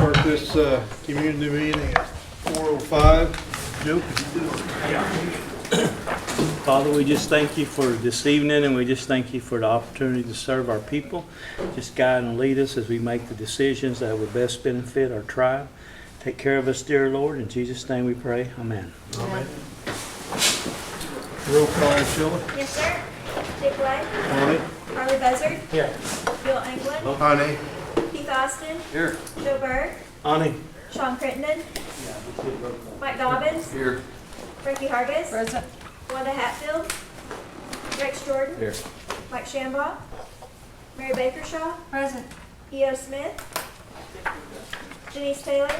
Start this community meeting at 4:05. Joe, could you do it? Father, we just thank you for this evening, and we just thank you for the opportunity to serve our people. Just guide and lead us as we make the decisions that will best benefit our tribe. Take care of us, dear Lord. In Jesus' name we pray. Amen. Amen. Roll call, Sheila. Yes, sir. Dick White. Honey. Harley Buzzard. Here. Bill England. Honey. Keith Austin. Here. Joe Berg. Ani. Sean Crittenden. Mike Dobbins. Here. Ricky Hargis. Present. Wanda Hatfield. Rex Jordan. Here. Mike Shambaugh. Mary Bakershaw. Present. E.O. Smith. Janice Taylor.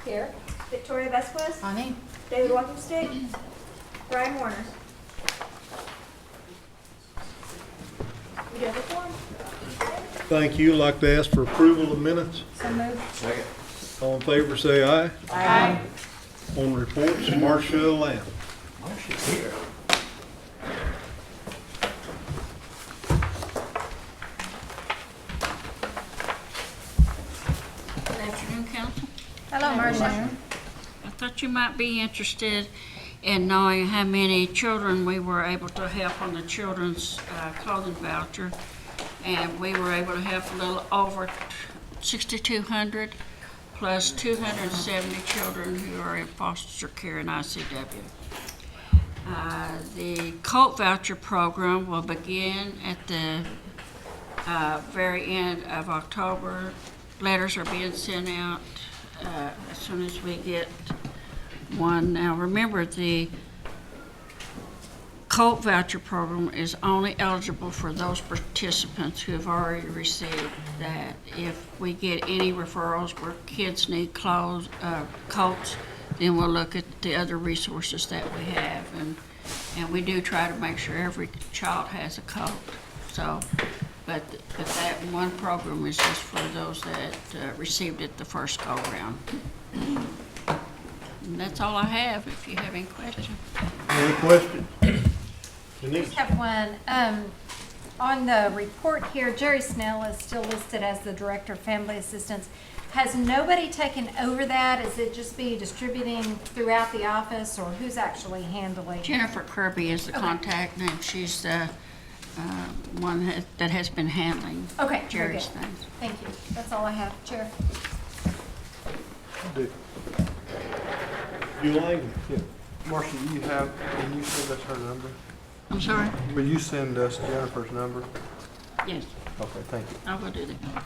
Here. Victoria Vesquez. Honey. David Walkenstick. Brian Warner. We do have a form. Thank you. I'd like to ask for approval of minutes. So moved. Second. All in favor, say aye. Aye. On reports, Marcia Lamb. Marcia's here. Good afternoon, Council. Hello, Marcia. I thought you might be interested in knowing how many children we were able to help on the children's clothing voucher. And we were able to help a little over 6,200 plus 270 children who are in foster care in ICW. The coat voucher program will begin at the very end of October. Letters are being sent out as soon as we get one. Now, remember, the coat voucher program is only eligible for those participants who have already received that. If we get any referrals where kids need clothes, coats, then we'll look at the other resources that we have. And we do try to make sure every child has a coat. So, but that one program is just for those that received it the first go round. And that's all I have, if you have any questions. Any questions? I Denise? just have one. On the report here, Jerry Snell is still listed as the Director of Family Assistance. Has nobody taken over that? Is it just be distributing throughout the office, or who's actually handling? Jennifer Kirby is the Okay. contact name. She's the one that has been handling Okay, very Jerry's good. things. Thank you. That's all I have, Chair. You like it? Yeah. Marcia, you have, can you send us her number? I'm sorry? Will you send us Jennifer's number? Yes, Okay, thank you. I will do that.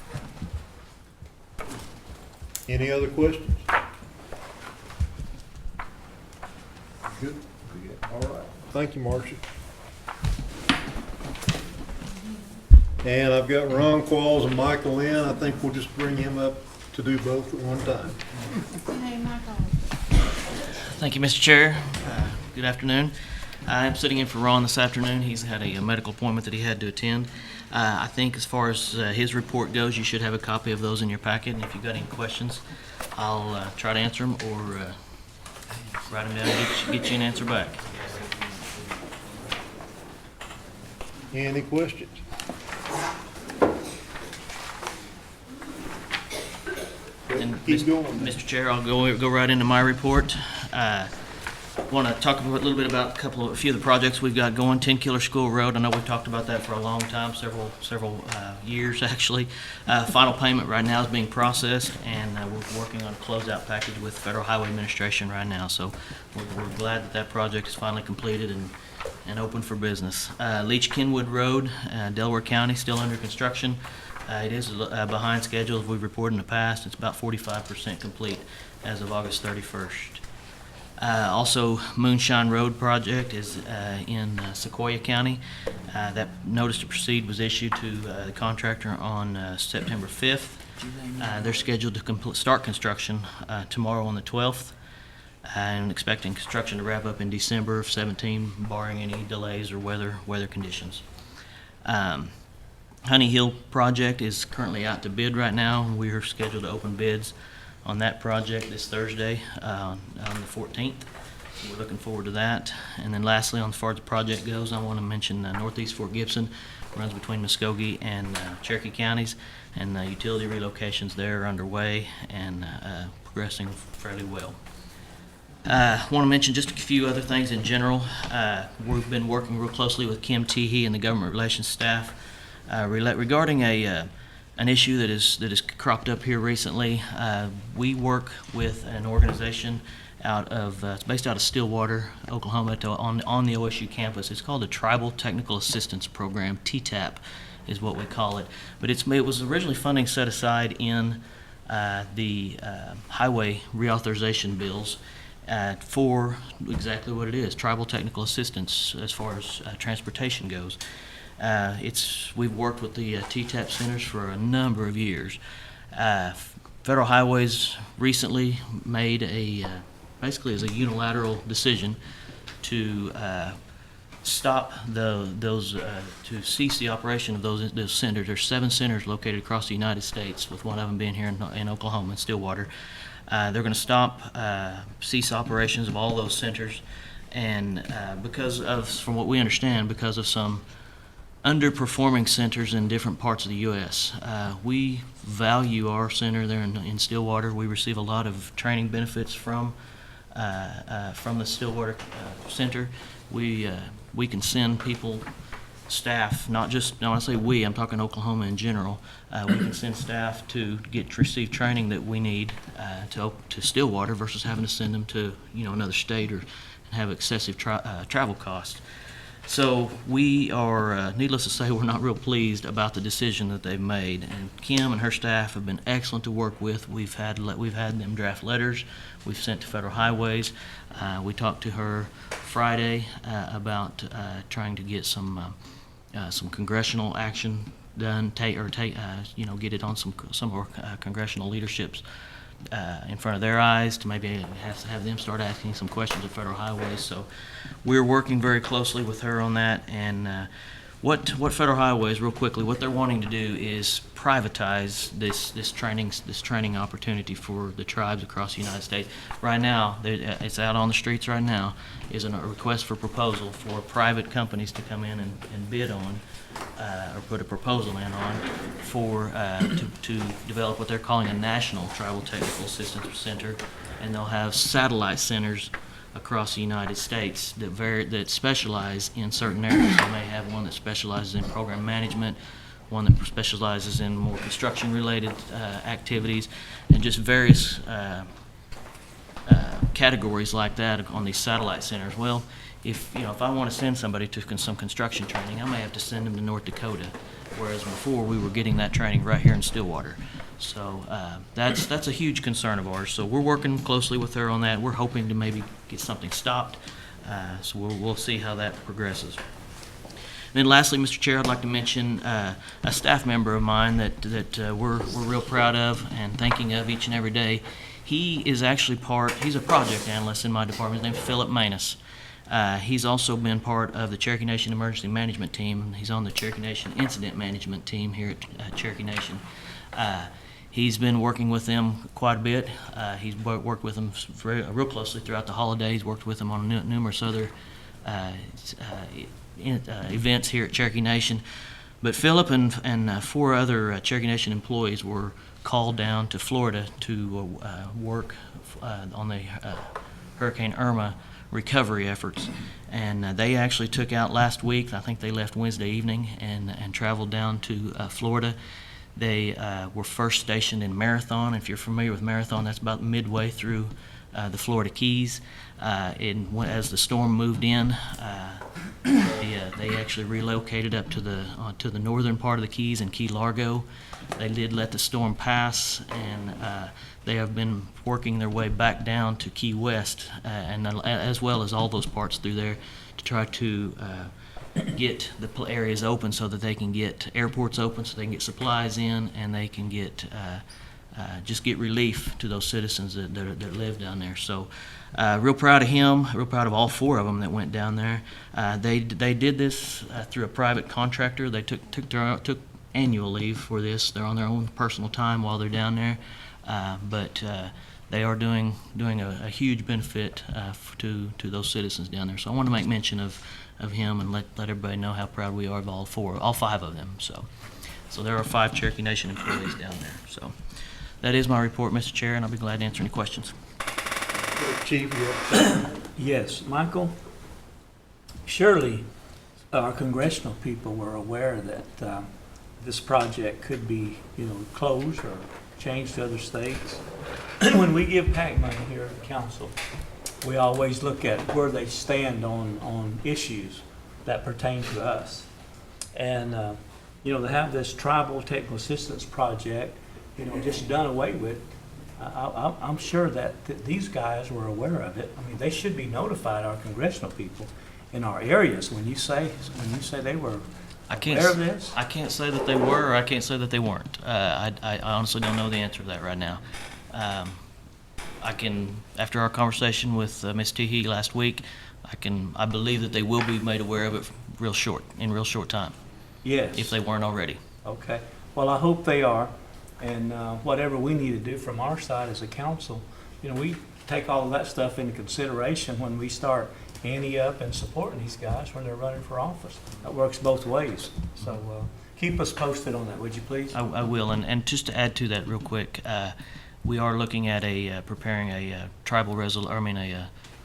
Any other questions? Good. All right. Thank you, Marcia. And I've got Ron Qualls and Michael Lynn. I think we'll just bring him up to do both at one time. Hey, Michael. Thank you, Mr. Chair. Good afternoon. I am sitting in for Ron this afternoon. He's had a medical appointment that he had to attend. I think as far as his report goes, you should have a copy of those in your packet. And if you've got any questions, I'll try to answer them or write them down and get you an answer back. Any questions? And Keep going. Mr. Chair, I'll go right into my report. Want to talk a little bit about a few of the projects we've got going. 10 Killer School Road. I know we've talked about that for a long time, several years actually. Final payment right now is being processed, and we're working on a closeout package with Federal Highway Administration right now. So we're glad that that project is finally completed and open for business. Leach Kenwood Road, Delaware County, still under construction. It is behind schedule, as we've reported in the past. It's about 45% complete as of August 31st. Also, Moonshine Road project is in Sequoyah County. That notice to proceed was issued to the contractor on September 5th. They're scheduled to start construction tomorrow on the 12th, and expecting construction to wrap up in December of 17, barring any delays or weather conditions. Honey Hill project is currently out to bid right now. We are scheduled to open bids on that project this Thursday on the 14th. So we're looking forward to that. And then lastly, as far as the project goes, I want to mention Northeast Fort Gibson. runs between Muskogee and Cherokee counties, and utility relocations there are underway and progressing fairly well. Want to mention just a few other things in general. We've been working real closely with Kim Teehee and the government relations staff regarding an issue that is cropped up here recently. We work with an organization it's based out of Stillwater, Oklahoma, on the OSU campus. It's called the Tribal Technical Assistance Program, TTAP is what we call it. But it was originally funding set aside in the highway reauthorization bills for exactly what it is, tribal technical assistance as far as transportation goes. We've worked with the TTAP centers for a number of years. Federal Highways recently made basically as a unilateral decision to stop to cease the operation of those centers. There's 7 centers located across the United States, with one of them being here in Oklahoma, in Stillwater. They're going to cease operations of all those centers, and from what we understand, because of some underperforming centers in different parts of the U.S. We value our center there in Stillwater. We receive a lot of training benefits from the Stillwater Center. We can send people, staff, not just, when I say we, I'm talking Oklahoma in general. We can send staff to receive training that we need to Stillwater versus having to send them to another state or have excessive travel costs. So we are, needless to say, we're not real pleased about the decision that they've made. And Kim and her staff have been excellent to work with. We've had them draft letters. We've sent to Federal Highways. We talked to her Friday about trying to get some congressional action done, get it on some of our congressional leaderships in front of their eyes, to maybe have them start asking some questions of Federal Highways. So we're working very closely with her on that. And what Federal Highways, real quickly, what they're wanting to do is privatize this training opportunity for the tribes across the United States. Right now, it's out on the streets right now, is a request for proposal for private companies to come in and bid on, or put a proposal in on, to develop what they're calling a national tribal technical assistance center, and they'll have satellite centers across the United States that specialize in certain areas. They may have one that specializes in program management, one that specializes in more construction-related activities, and just various categories like that on these satellite centers. Well, if I want to send somebody to some construction training, I may have to send them to North Dakota, whereas before we were getting that training right here in Stillwater. So that's a huge concern of ours. So we're working closely with her on that. We're hoping to maybe get something stopped. So we'll see how that progresses. And then lastly, Mr. Chair, I'd like to mention a staff member of mine that we're real proud of and thinking of each and every day. He is actually he's a project analyst in my department. His name's Philip Manus. He's also been part of the Cherokee Nation Emergency Management Team. He's on the Cherokee Nation Incident Management Team here at Cherokee Nation. He's been working with them quite a bit. He's worked with them real closely throughout the holidays, worked with them on numerous other events here at Cherokee Nation. But Philip and 4 other Cherokee Nation employees were called down to Florida to work on the Hurricane Irma recovery efforts. And they actually took out last week. I think they left Wednesday evening and traveled down to Florida. They were first stationed in Marathon. If you're familiar with Marathon, that's about midway through the Florida Keys. As the storm moved in, they actually relocated up to the northern part of the Keys in Key Largo. They did let the storm pass, and they have been working their way back down to Key West, and as well as all those parts through there, to try to get the areas open so that they can get airports open, so they can get supplies in, and they can get just get relief to those citizens that live down there. So real proud of him, real proud of all 4 of them that went down there. They did this through a private contractor. They took annual leave for this. They're on their own personal time while they're down there, but they are doing a huge benefit to those citizens down there. So I want to make mention of him and let everybody know how proud we are of all five of them. So there are 5 Cherokee Nation employees down there. So that is my report, Mr. Chair, and I'll be glad to answer any questions. Chief, you have Yes, Michael, surely our congressional people were aware that this project could be, closed or changed to other states. When we give PAC money here at the council, we always look at where they stand on issues that pertain to us. And, to have this tribal technical assistance project, just done away with, I'm sure that these guys were aware of it. I mean, they should be notified, our congressional people in our areas, when you say they were aware of this. I can't say that they were, or I can't say that they weren't. I honestly don't know the answer to that right now. I can, after our conversation with Ms. Teehee last week, I believe that they will be made aware of it in real short time, Yes. if they weren't already. Okay. Well, I hope they are. And whatever we need to do from our side as a council, we take all of that stuff into consideration when we start ante up and supporting these guys when they're running for office. That works both ways. So keep us posted on that, would you please? I will, and just to add to that real quick, we are looking at preparing a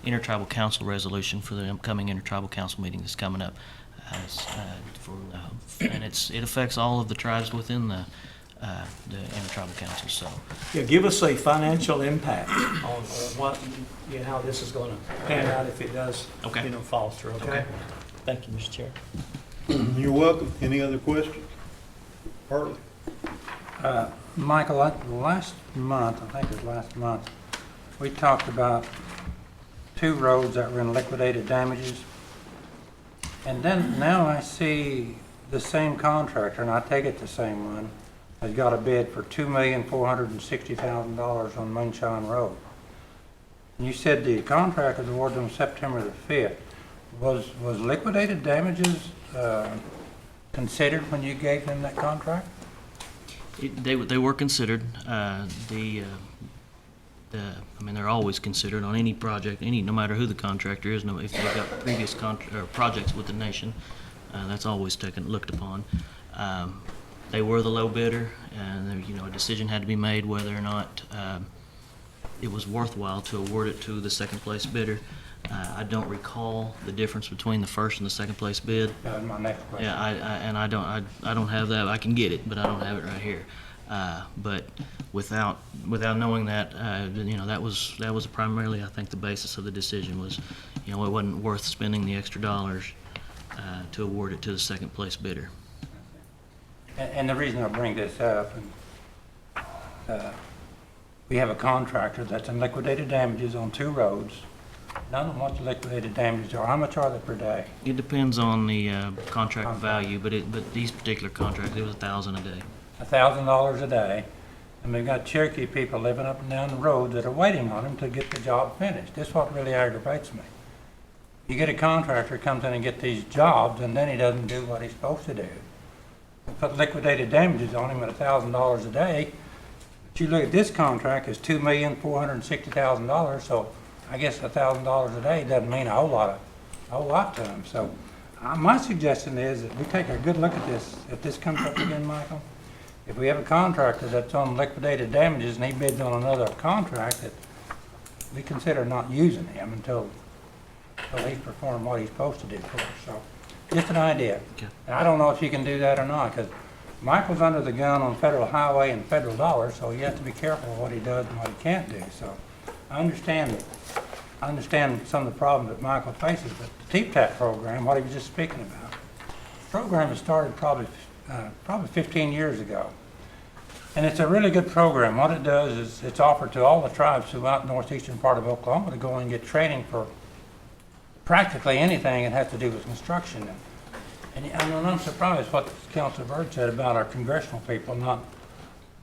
intertribal council resolution for the upcoming intertribal council meeting that's coming up. And it affects all of the tribes within the intertribal council. So Yeah, give us a financial impact on what, how this is going to pan out if it does, Okay. fall through, okay? Okay. Thank you, Mr. Chair. You're welcome. Any other questions? Harley? Michael, last month, I think it was last month, we talked about 2 roads that were in liquidated damages. And then now I see the same contractor, and I take it the same one, has got a bid for $2,460,000 on Moonshine Road. And you said the contract was awarded on September the 5th. Was liquidated damages considered when you gave them that contract? they were considered. They're always considered on any project, no matter who the contractor is. If they've got previous projects with the nation, that's always looked upon. They were the low bidder, and a decision had to be made whether or not it was worthwhile to award it to the second place bidder. I don't recall the difference between the first and the second place bid. That was my next question. Yeah, I don't have that. I can get it, but I don't have it right here. But without knowing that, that was primarily, I think, the basis of the decision was, it wasn't worth spending the extra dollars to award it to the second place bidder. And the reason I bring this up, we have a contractor that's in liquidated damages on 2 roads. None of them what the liquidated damages are. How much are they per day? It depends on the contract value, but these particular contracts, it was $1,000 a day. $1,000 a day. And we've got Cherokee people living up and down the road that are waiting on them to get the job finished. This is what really aggravates me. You get a contractor comes in and get these jobs, and then he doesn't do what he's supposed to do. We put liquidated damages on him at $1,000 a day. But you look at this contract, it's $2,460,000, so I guess $1,000 a day doesn't mean a whole lot to him. So my suggestion is that we take a good look at this. If this comes up again, Michael, if we have a contractor that's on liquidated damages and he bids on another contract, that we consider not using him until he's performed what he's supposed to do for us. So just an idea. Okay. And I don't know if you can do that or not, because Michael's under the gun on federal highway and federal dollars, so you have to be careful what he does and what he can't do. So I understand some of the problems that Michael faces, but the TPTAP program, what he was just speaking about, the program was started probably 15 years ago. And it's a really good program. What it does is it's offered to all the tribes throughout the northeastern part of Oklahoma to go and get training for practically anything that has to do with construction. And I'm surprised what Councilor Byrd said about our congressional people not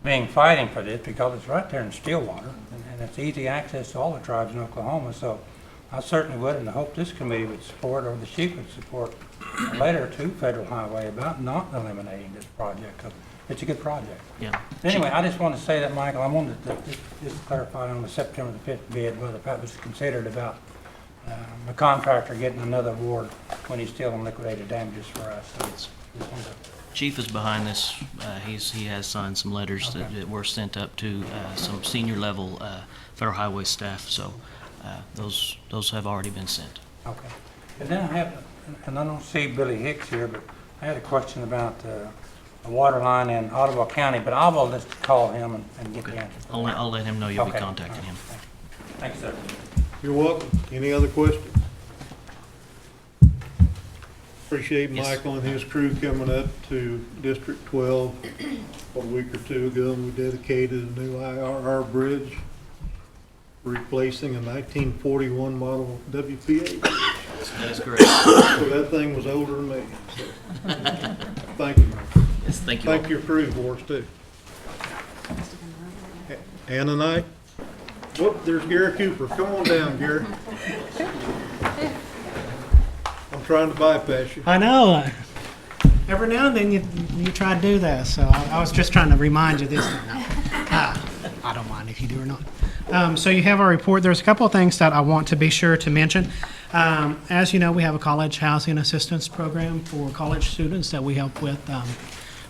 being fighting for this, because it's right there in Stillwater, and it's easy access to all the tribes in Oklahoma. So I certainly would, and I hope this committee would support, or the chief would support, a letter to Federal Highway about not eliminating this project, 'cause it's a good project. Yeah. Anyway, I just wanted to say that, Michael, I wanted to just clarify on the September the 5th bid, whether that was considered about the contractor getting another award when he's still in liquidated damages for us. So just wanted to- Chief is behind this. He has signed some letters that were sent up to some senior level Federal Highway staff, so those have already been sent. Okay. And then I have, and I don't see Billy Hicks here, but I had a question about a water line in Ottawa County, but I will just call him and get the answer. I'll let him know you'll be Okay. contacting him. Thanks, sir. You're welcome. Any other questions? Appreciate Yes. Michael and his crew coming up to District 12 a week or two ago, and we dedicated a new IRR bridge, replacing a 1941 model WPA. That is correct. So that thing was older than me. So, thank you. Yes, thank you all. Thank your crew for us too. Anna Knight? Whoop, there's Gary Cooper. Come on down, Gary. I'm trying to bypass you. I know. Every now and then you try to do that, so I was just trying to remind you this time. I don't mind if you do or not. So you have our report. There's a couple of things that I want to be sure to mention. As you know, we have a college housing assistance program for college students that we help with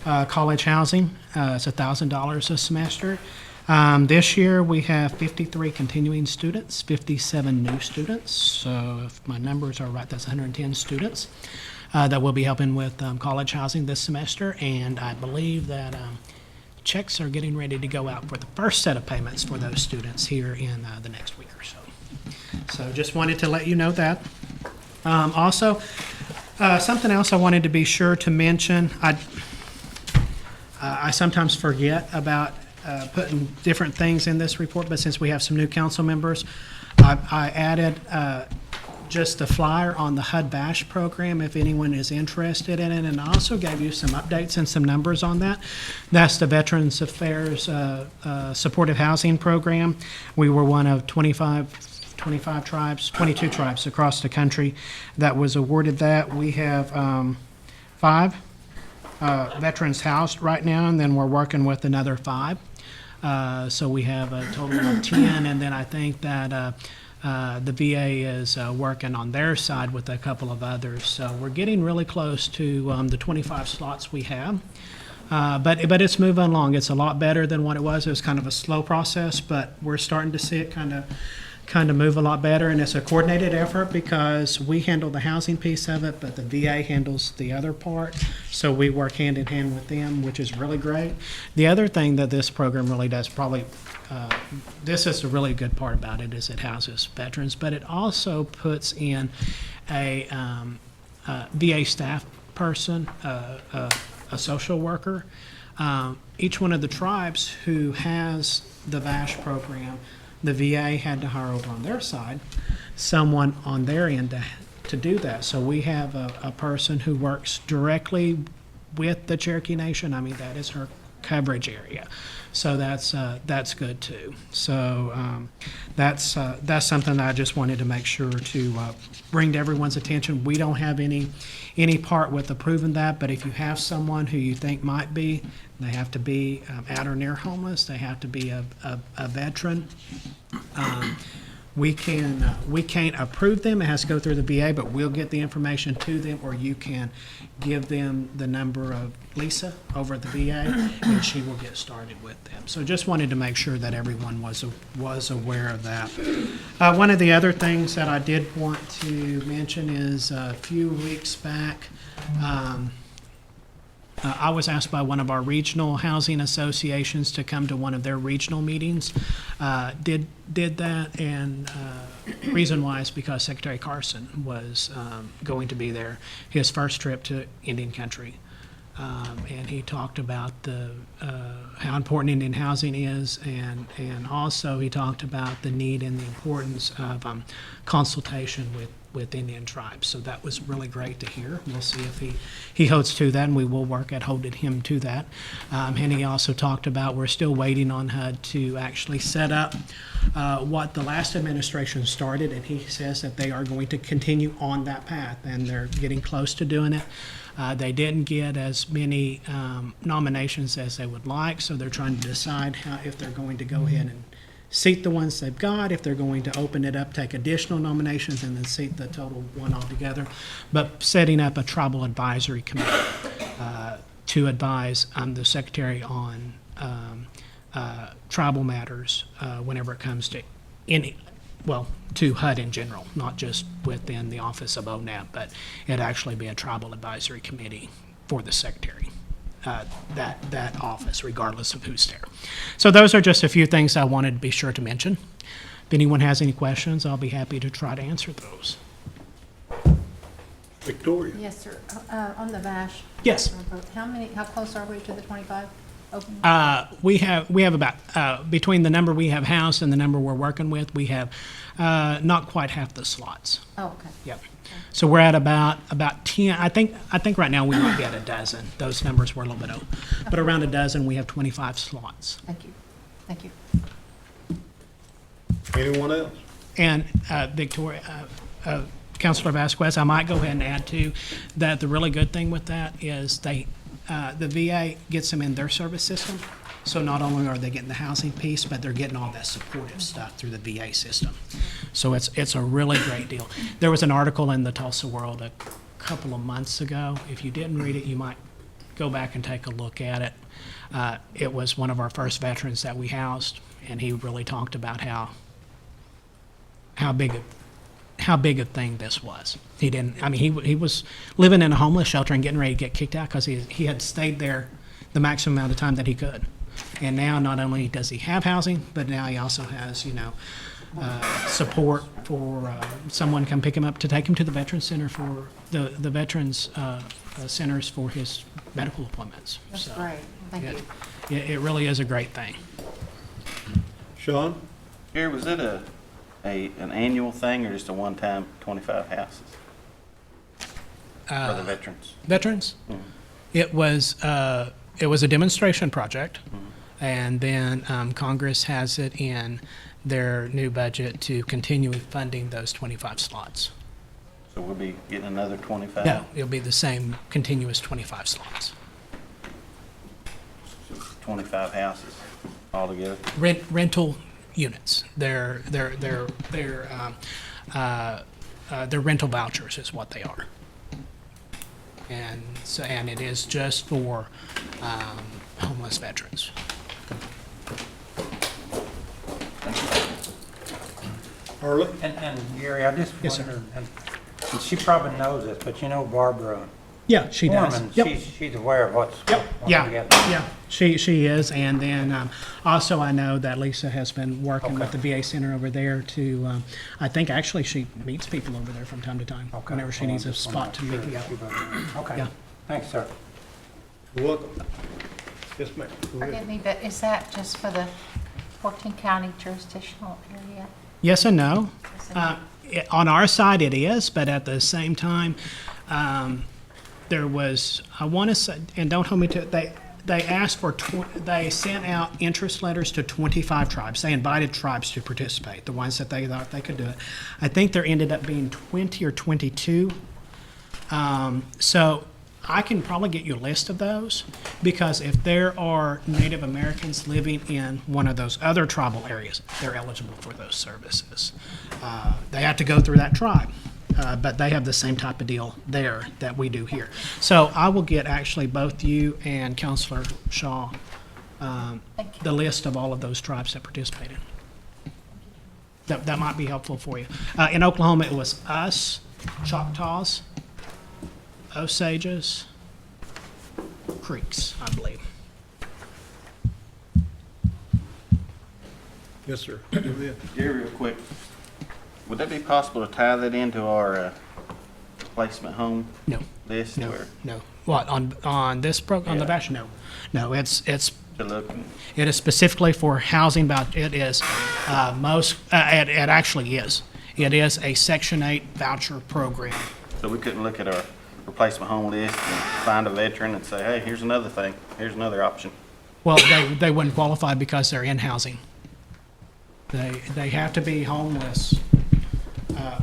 college housing. It's $1,000 a semester. This year, we have 53 continuing students, 57 new students. So if my numbers are right, that's 110 students that we'll be helping with college housing this semester. And I believe that checks are getting ready to go out for the first set of payments for those students here in the next week or so. So just wanted to let you know that. Also, something else I wanted to be sure to mention, I sometimes forget about putting different things in this report, but since we have some new council members, I added just a flyer on the HUD Bash program if anyone is interested in it, and I also gave you some updates and some numbers on that. That's the Veterans Affairs Supportive Housing Program. We were one of 22 tribes across the country that was awarded that. We have 5 veterans housed right now, and then we're working with another 5. So we have a total of 10, and then I think that the VA is working on their side with a couple of others. So we're getting really close to the 25 slots we have. But it's moving along. It's a lot better than what it was. It was kind of a slow process, but we're starting to see it kind of move a lot better, and it's a coordinated effort because we handle the housing piece of it, but the VA handles the other part. So we work hand in hand with them, which is really great. The other thing that this program really does, this is a really good part about it, is it houses veterans, but it also puts in a VA staff person, a social worker. Each one of the tribes who has the VASH program, the VA had to hire over on their side someone on their end to do that. So we have a person who works directly with the Cherokee Nation. I mean, that is her coverage area. So that's good too. So that's something that I just wanted to make sure to bring to everyone's attention. We don't have any part with approving that, but if you have someone who you think might be, they have to be at or near homeless. They have to be a veteran. We can't approve them. It has to go through the VA, but we'll get the information to them, or you can give them the number of Lisa over at the VA, and she will get started with them. So just wanted to make sure that everyone was aware of that. One of the other things that I did want to mention is a few weeks back, I was asked by one of our regional housing associations to come to one of their regional meetings. Did that, and reason why is because Secretary Carson was going to be there, his first trip to Indian country. And he talked about how important Indian housing is, and also he talked about the need and the importance of consultation with Indian tribes. So that was really great to hear. We'll see if he holds to that, and we will work at holding him to that. And he also talked about we're still waiting on HUD to actually set up what the last administration started, and he says that they are going to continue on that path, and they're getting close to doing it. They didn't get as many nominations as they would like, so they're trying to decide if they're going to go ahead and seat the ones they've got, if they're going to open it up, take additional nominations, and then seat the total one altogether. But setting up a tribal advisory committee to advise the secretary on tribal matters whenever it comes to to HUD in general, not just within the office of ONAP, but it'd actually be a tribal advisory committee for the secretary. That office, regardless of who's there. So those are just a few things I wanted to be sure to mention. If anyone has any questions, I'll be happy to try to answer those. Victoria? Yes, sir. On the VASH. Yes. How close are we to the 25 open? We have about, between the number we have housed and the number we're working with, we have not quite half the slots. Oh, okay. Yep. So we're at about 10. I think right now we might be at a dozen. Those numbers were a little bit old. But around a dozen, we have 25 slots. Thank you. Thank you. Anyone else? And Victoria, Councilor Vasquez, I might go ahead and add too, that the really good thing with that is the VA gets them in their service system. So not only are they getting the housing piece, but they're getting all that supportive stuff through the VA system. So it's a really great deal. There was an article in the Tulsa World a couple of months ago. If you didn't read it, you might go back and take a look at it. It was one of our first veterans that we housed, and he really talked about how big a thing this was. He was living in a homeless shelter and getting ready to get kicked out because he had stayed there the maximum amount of time that he could. And now not only does he have housing, but now he also has, support for someone come pick him up to take him to the Veterans Center for the Veterans Centers for his medical appointments. That's So great. Thank you. it really is a great thing. Sean? Gary, was it an annual thing or just a one-time 25 houses for the veterans? Veterans? Mhm. It was a demonstration project, and then Congress has it in their new budget to continue funding those 25 slots. So we'll be getting another 25? No, it'll be the same continuous 25 slots. 25 houses altogether? Rental units. They're rental vouchers is what they are. And it is just for homeless veterans. Harley? And Gary, I just Yes, sir. wondered, and she probably knows this, but Barbara Yeah, she does. Foreman, Yep. she's aware of what's Yeah, together. yeah, she is, and then also I know that Lisa has been working with the Okay. VA Center over there to, I think actually she meets people over there from time to time, Okay. whenever she Well, I needs a just wanted spot to meet. make Yeah. sure. Okay, Yeah. thanks, sir. You're welcome. Yes, ma'am. Go ahead. Forgive me, but is that just for the 14 county jurisdictional area? Yes and no. Yes and no? On our side, it is, but at the same time, there was, I want to say, and don't hold me to it, they asked for, they sent out interest letters to 25 tribes. They invited tribes to participate, the ones that they thought they could do it. I think there ended up being 20 or 22. So I can probably get you a list of those, because if there are Native Americans living in one of those other tribal areas, they're eligible for those services. They have to go through that tribe, but they have the same type of deal there that we do here. So I will get actually both you and Counselor Shaw Thank you. the list of all of those tribes that participated. That might be helpful for you. In Oklahoma, it was us, Choctaws, Osages, Creeks, I believe. Yes, sir. Go ahead. Gary, real quick, would that be possible to tie that into our placement home No, list? no, Where no. What, on this program, on the Yeah. VASH? No. No, it to look? is specifically for housing, but it is it actually is. It is a Section 8 voucher program. So we couldn't look at our replacement home list and find a veteran and say, hey, here's another thing, here's another option. Well, they wouldn't qualify because they're in housing. They have to be homeless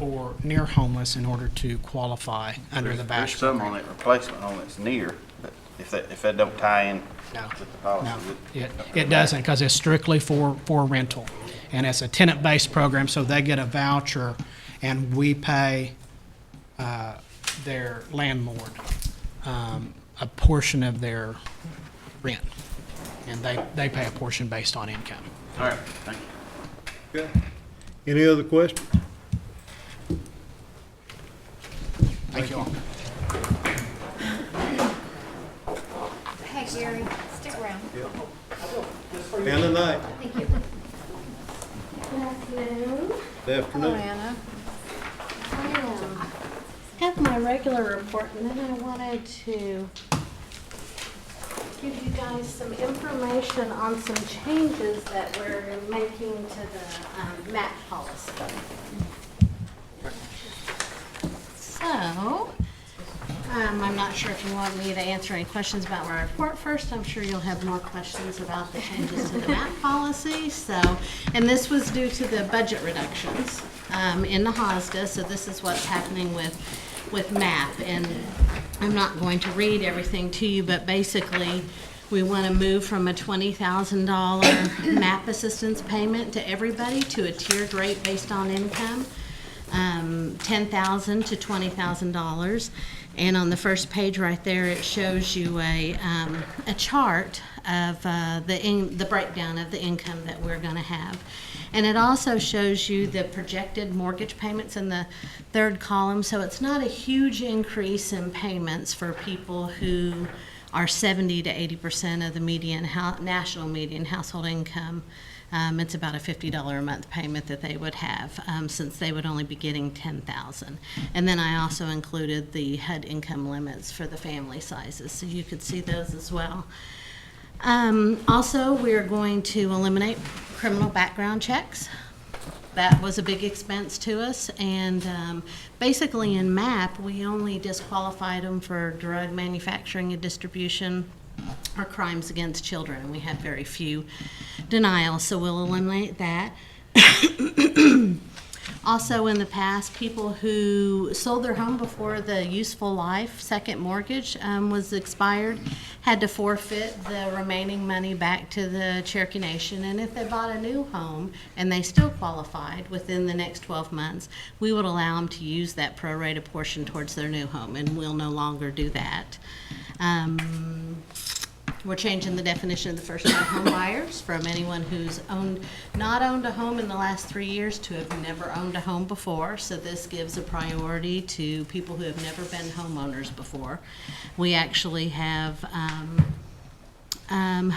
or near homeless in order to qualify under the There's voucher some program. on that replacement home that's near, but if that don't tie in No. with the policy. No, it doesn't, because it's strictly for rental. And it's a tenant-based program, so they get a voucher, and we pay their landlord a portion of their rent. And they pay a portion based on income. All right, thank you. Okay. Any other questions? Thank you all. Hey, Gary, stick around. Anna Knight. Thank you. Good afternoon. Good afternoon. Anna. I have my regular report, and then I wanted to give you guys some information on some changes that we're making to the MAP policy. So, I'm not sure if you want me to answer any questions about my report first. I'm sure you'll have more questions about the changes to the MAP policy. So, and this was due to the budget reductions in the HOSDA. So this is what's happening with MAP. And I'm not going to read everything to you, but basically we want to move from a $20,000 MAP assistance payment to everybody to a tiered rate based on income. $10,000 to $20,000, and on the first page right there, it shows you a chart of the breakdown of the income that we're going to have, and it also shows you the projected mortgage payments in the third column. So it's not a huge increase in payments for people who are 70 to 80% of the national median household income. It's about a $50 a month payment that they would have, since they would only be getting $10,000. And then I also included the HUD income limits for the family sizes, so you could see those as well. Also, we are going to eliminate criminal background checks. That was a big expense to us, and basically in MAP, we only disqualified them for drug manufacturing and distribution or crimes against children, and we had very few denials, so we'll eliminate that. Also, in the past, people who sold their home before the useful life second mortgage was expired had to forfeit the remaining money back to the Cherokee Nation, and if they bought a new home and they still qualified within the next 12 months, we would allow them to use that prorated portion towards their new home, and we'll no longer do that. We're changing the definition of the first-time home buyers from anyone who's not owned a home in the last 3 years to have never owned a home before. So this gives a priority to people who have never been homeowners before. We actually have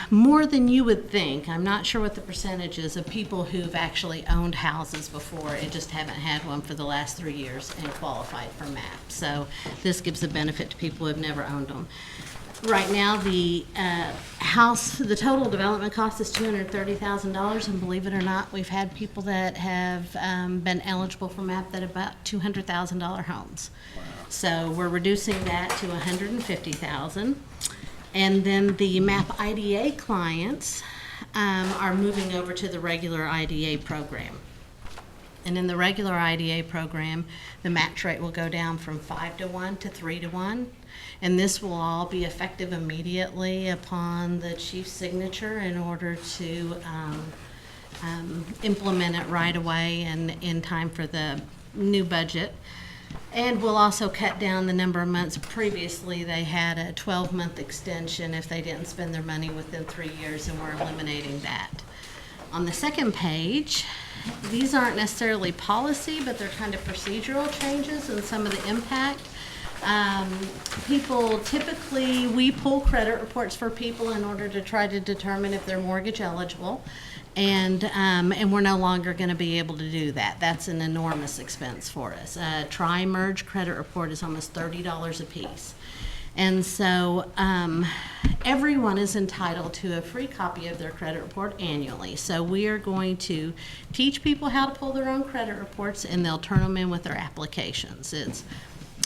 more than you would think. I'm not sure what the percentage is of people who've actually owned houses before and just haven't had one for the last 3 years and qualified for MAP. So this gives a benefit to people who have never owned them. Right now, the the total development cost is $230,000, and believe it or not, we've had people that have been eligible for MAP that have bought $200,000 homes. Wow. So we're reducing that to $150,000, and then the MAP IDA clients are moving over to the regular IDA program. And in the regular IDA program, the match rate will go down from 5 to 1 to 3 to 1. And this will all be effective immediately upon the chief's signature in order to implement it right away and in time for the new budget. And we'll also cut down the number of months. Previously, they had a 12-month extension if they didn't spend their money within 3 years, and we're eliminating that. On the second page, these aren't necessarily policy, but they're kind of procedural changes and some of the impact. People typically, we pull credit reports for people in order to try to determine if they're mortgage eligible, and we're no longer going to be able to do that. That's an enormous expense for us. A tri-merge credit report is almost $30 a piece. And so everyone is entitled to a free copy of their credit report annually. So we are going to teach people how to pull their own credit reports, and they'll turn them in with their applications. It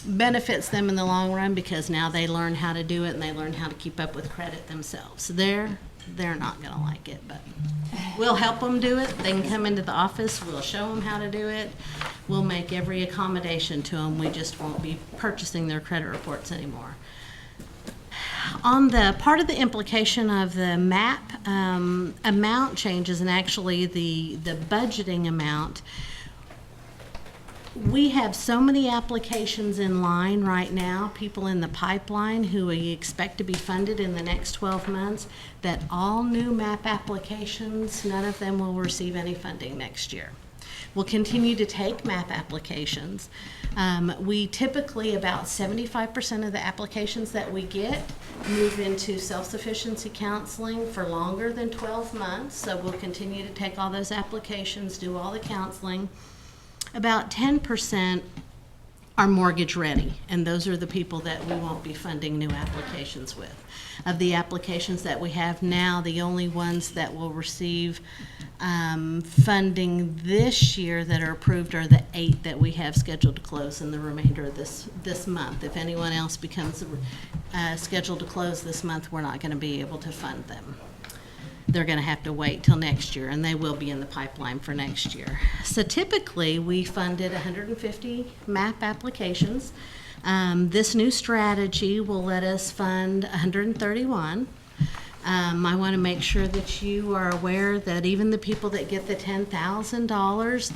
benefits them in the long run because now they learn how to do it and they learn how to keep up with credit themselves. They're not going to like it, but we'll help them do it. They can come into the office. We'll show them how to do it. We'll make every accommodation to them. We just won't be purchasing their credit reports anymore. On the part of the implication of the MAP amount changes, and actually the budgeting amount, we have so many applications in line right now, people in the pipeline who we expect to be funded in the next 12 months, that all new MAP applications, none of them will receive any funding next year. We'll continue to take MAP applications. We typically, about 75% of the applications that we get move into self-sufficiency counseling for longer than 12 months. So we'll continue to take all those applications, do all the counseling. About 10% are mortgage ready, and those are the people that we won't be funding new applications with. Of the applications that we have now, the only ones that will receive funding this year that are approved are the 8 that we have scheduled to close in the remainder of this month. If anyone else becomes scheduled to close this month, we're not going to be able to fund them. They're going to have to wait till next year, and they will be in the pipeline for next year. So typically, we funded 150 MAP applications. This new strategy will let us fund 131. I want to make sure that you are aware that even the people that get the $10,000,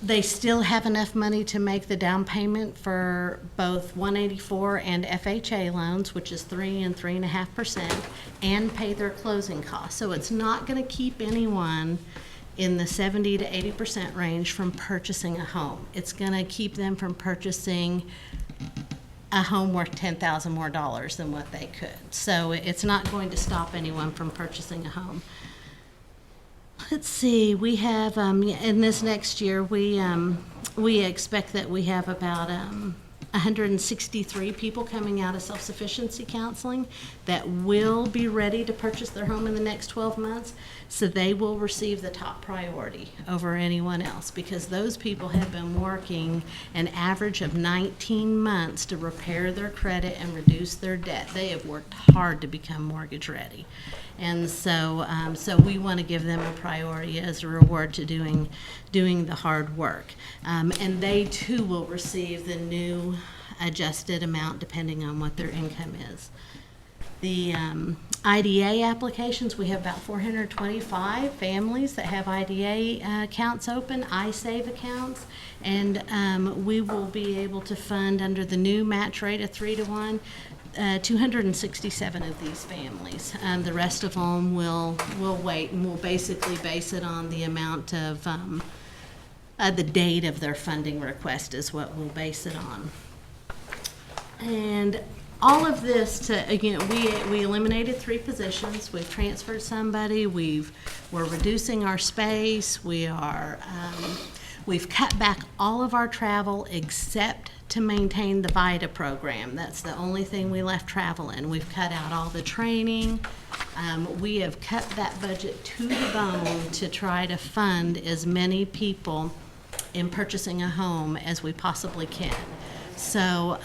they still have enough money to make the down payment for both 184 and FHA loans, which is 3 and 3.5%, and pay their closing costs. So it's not going to keep anyone in the 70 to 80% range from purchasing a home. It's going to keep them from purchasing a home worth $10,000 more than what they could. So it's not going to stop anyone from purchasing a home. Let's see, we have, in this next year, we expect that we have about 163 people coming out of self-sufficiency counseling that will be ready to purchase their home in the next 12 months. So they will receive the top priority over anyone else, because those people have been working an average of 19 months to repair their credit and reduce their debt. They have worked hard to become mortgage ready. And so we want to give them a priority as a reward to doing the hard work. And they too will receive the new adjusted amount depending on what their income is. The IDA applications, we have about 425 families that have IDA accounts open, iSave accounts, and we will be able to fund under the new match rate of 3-to-1. 267 of these families. The rest of them will wait, and we'll basically base it on the amount of the date of their funding request is what we'll base it on. And all of this again, we eliminated 3 positions. We've transferred somebody. We're reducing our space. We've cut back all of our travel except to maintain the VITA program. That's the only thing we left travel in. We've cut out all the training. We have cut that budget to the bone to try to fund as many people in purchasing a home as we possibly can. So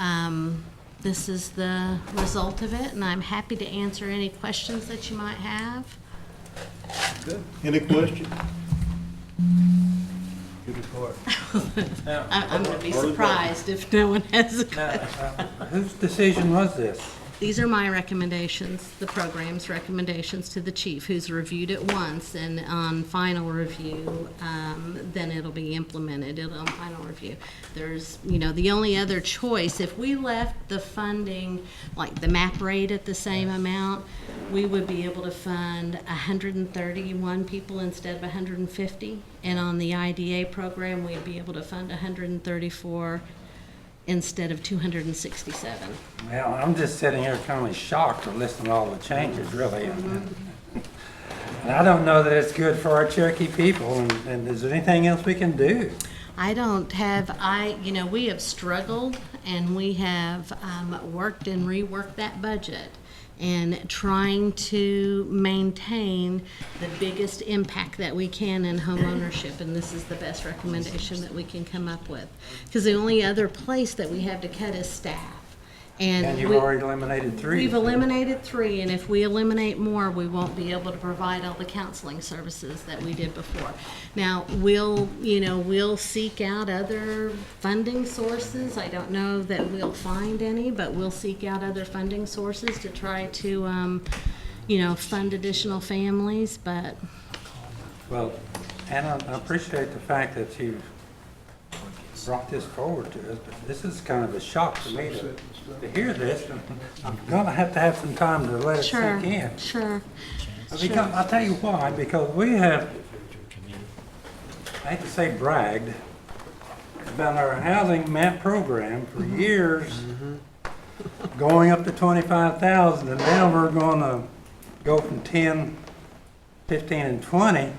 this is the result of it, and I'm happy to answer any questions that you might have. Good. Any questions? Good report. I'm going to be surprised if no one has a question. Whose decision was this? These are my recommendations, the program's recommendations to the chief, who's reviewed it once, and on final review, then it'll be implemented. On final review. There's, the only other choice, if we left the funding, like the MAP rate at the same amount, we would be able to fund 131 people instead of 150. And on the IDA program, we'd be able to fund 134 instead of 267. Well, I'm just sitting here kind of shocked to listen to all the changes, really. And I don't know that it's good for our Cherokee people, and is there anything else we can do? I don't have, we have struggled and we have worked and reworked that budget and trying to maintain the biggest impact that we can in home ownership, and this is the best recommendation that we can come up with. Because the only other place that we have to cut is staff. And you've already eliminated 3. We've eliminated 3, and if we eliminate more, we won't be able to provide all the counseling services that we did before. Now, we'll seek out other funding sources. I don't know that we'll find any, but we'll seek out other funding sources to try to, fund additional families, but. Well, Anna, I appreciate the fact that you brought this forward to us, but this is kind of a shock to me to hear this. I'm gonna have to have some time to let it Sure, sink in. sure. Because, I'll tell you why, because we have, I hate to say bragged, about our housing map program for years, going up to 25,000, and now we're gonna go from 10, 15, and 20.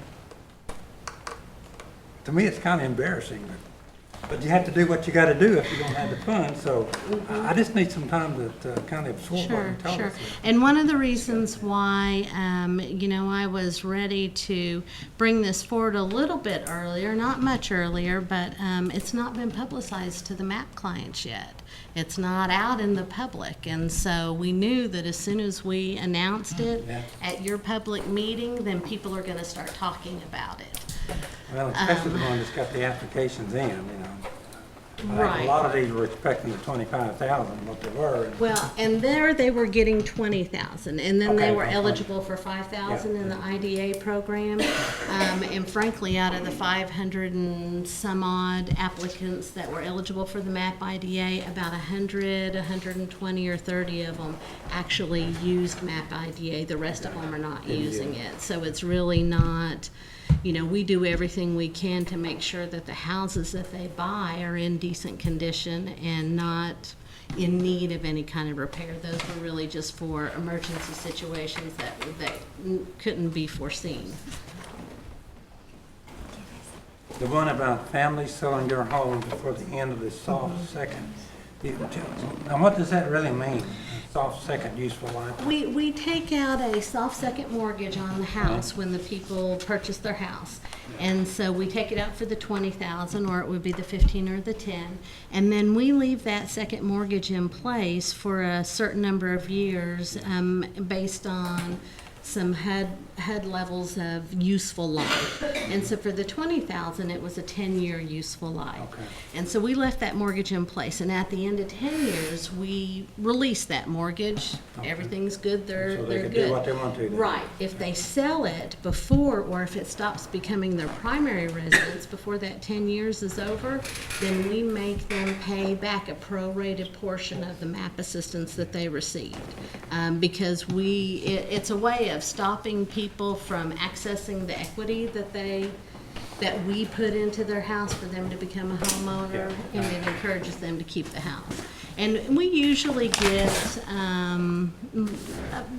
To me, it's kind of embarrassing, but you have to do what you gotta do if you don't have the funds, so I just need some time to kind of absorb what Sure, you tell sure. us. And one of the reasons why, I was ready to bring this forward a little bit earlier, not much earlier, but it's not been publicized to the MAP clients yet. It's not out in the public, and so we knew that as soon as we announced it Yeah. at your public meeting, then people are gonna start talking about it. Well, especially the one that's got the applications in, Right. A lot of these were expecting the 25,000, what they were. and- Well, and there they were getting 20,000, and then they Okay, were fine. eligible for 5,000 in the IDA program. And frankly, out of the 500 and some odd applicants that were eligible for the MAP IDA, about 100, 120 or 30 of them actually used MAP IDA. The rest of them are not using it. So it's really not, we do everything we can to make sure that the houses that they buy are in decent condition and not in need of any kind of repair. Those were really just for emergency situations that couldn't be foreseen. The one about families selling their homes before the end of the soft second. Now, what does that really mean, soft second useful life? We take out a soft second mortgage on the house when the people purchase their house. And so we take it out for the 20,000, or it would be the 15 or the 10. And then we leave that second mortgage in place for a certain number of years, based on some HUD levels of useful life. And so for the 20,000, it was a 10-year useful life. Okay. And so we left that mortgage in place, and at the end of 10 years, we released that mortgage. Okay. Everything's good, they're So good. they can do what they want to. then. Right. If they sell it before, or if it stops becoming their primary residence before that 10 years is over, then we make them pay back a prorated portion of the MAP assistance that they received. Because it's a way of stopping people from accessing the equity that we put into their house for them to become a homeowner, and it encourages them to keep the house. And we usually get,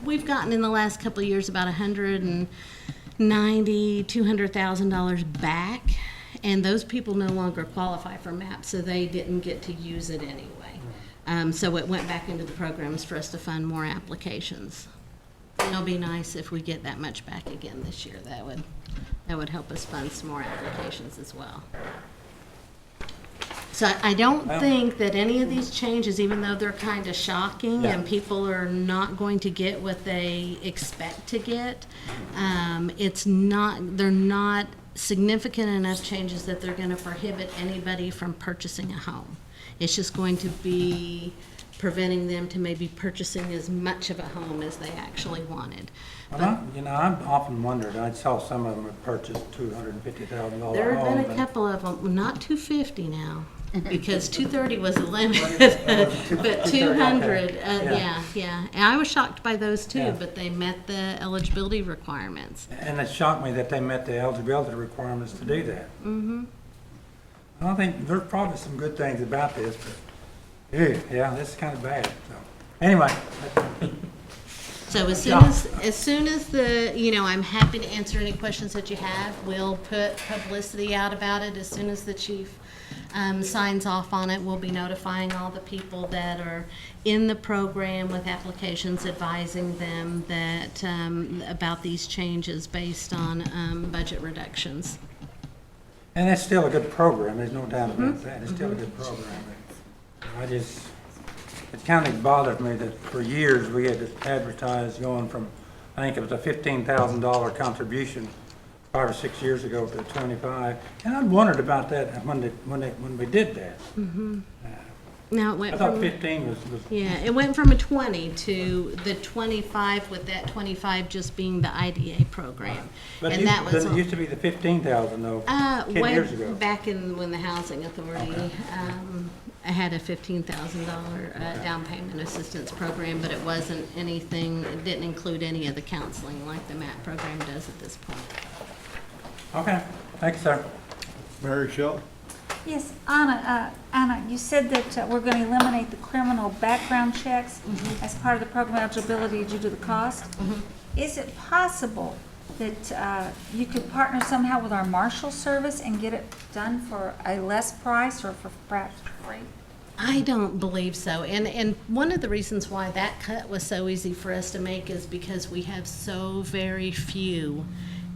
we've gotten in the last couple of years about $190,000, $200,000 back, and those people no longer qualify for MAP, so they didn't get to use it anyway. So it went back into the programs for us to fund more applications. It'll be nice if we get that much back again this year. That would help us fund some more applications as well. So I don't think that any of these changes, even though they're kind of shocking and people are not going to get what they expect to get, they're not significant enough changes that they're going to prohibit anybody from purchasing a home. It's just going to be preventing them to maybe purchasing as much of a home as they actually wanted. Well, I've often wondered, I saw some of them have purchased $250,000 homes. There have been a couple of them, not 250 now, because 230 was the limit, but 200, yeah. And I was shocked by those too, Yeah. but they met the eligibility requirements. And it shocked me that they met the eligibility requirements to do that. Mm-hmm. I think there's probably some good things about this, but, yeah, this is kind of bad, so. Anyway, So as soon as the, I'm happy to answer any questions that you have. We'll put publicity out about it as soon as the chief signs off on it, we'll be notifying all the people that are in the program with applications, advising them that, about these changes based on budget reductions. And it's still a good program, there's no doubt about that, it's still a good program. It kind of bothers me that for years we had to advertise going from, I think it was a $15,000 contribution 5 or 6 years ago to 25. And I wondered about that when we did that. Now it I went thought from, 15 was, yeah, it went from a 20 to the 25, with that 25 just being the IDA program. but And it that was used- but it used to be the 15,000 though, 10 way years ago. back in when the Housing Authority had a $15,000 down payment assistance program, but it wasn't anything, it didn't include any of the counseling like the MAP program does at this point. Okay, thank you, sir. Mary Shelley? Yes, Anna, you said that we're going to eliminate the criminal background checks as part of the program eligibility due to the cost. Is it possible that you could partner somehow with our marshal service and get it done for a less price or for perhaps free? I don't believe so. And one of the reasons why that cut was so easy for us to make is because we have so very few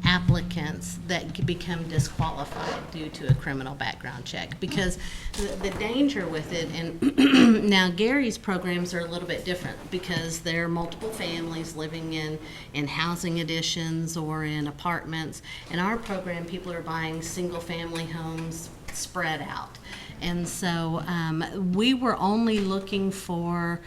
applicants that could become disqualified due to a criminal background check. Because the danger with it, and now Gary's programs are a little bit different because there are multiple families living in housing additions or in apartments. In our program, people are buying single-family homes spread out. And so we were only looking for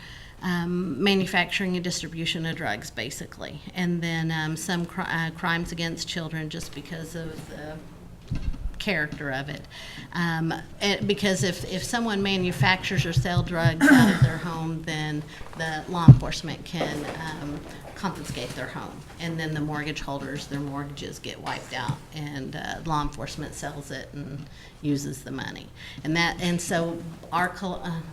manufacturing and distribution of drugs, basically. And then some crimes against children just because of the character of it. Because if someone manufactures or sells drugs out of their home, then the law enforcement can confiscate their home. And then the mortgage holders, their mortgages get wiped out, and law enforcement sells it and uses the money. And so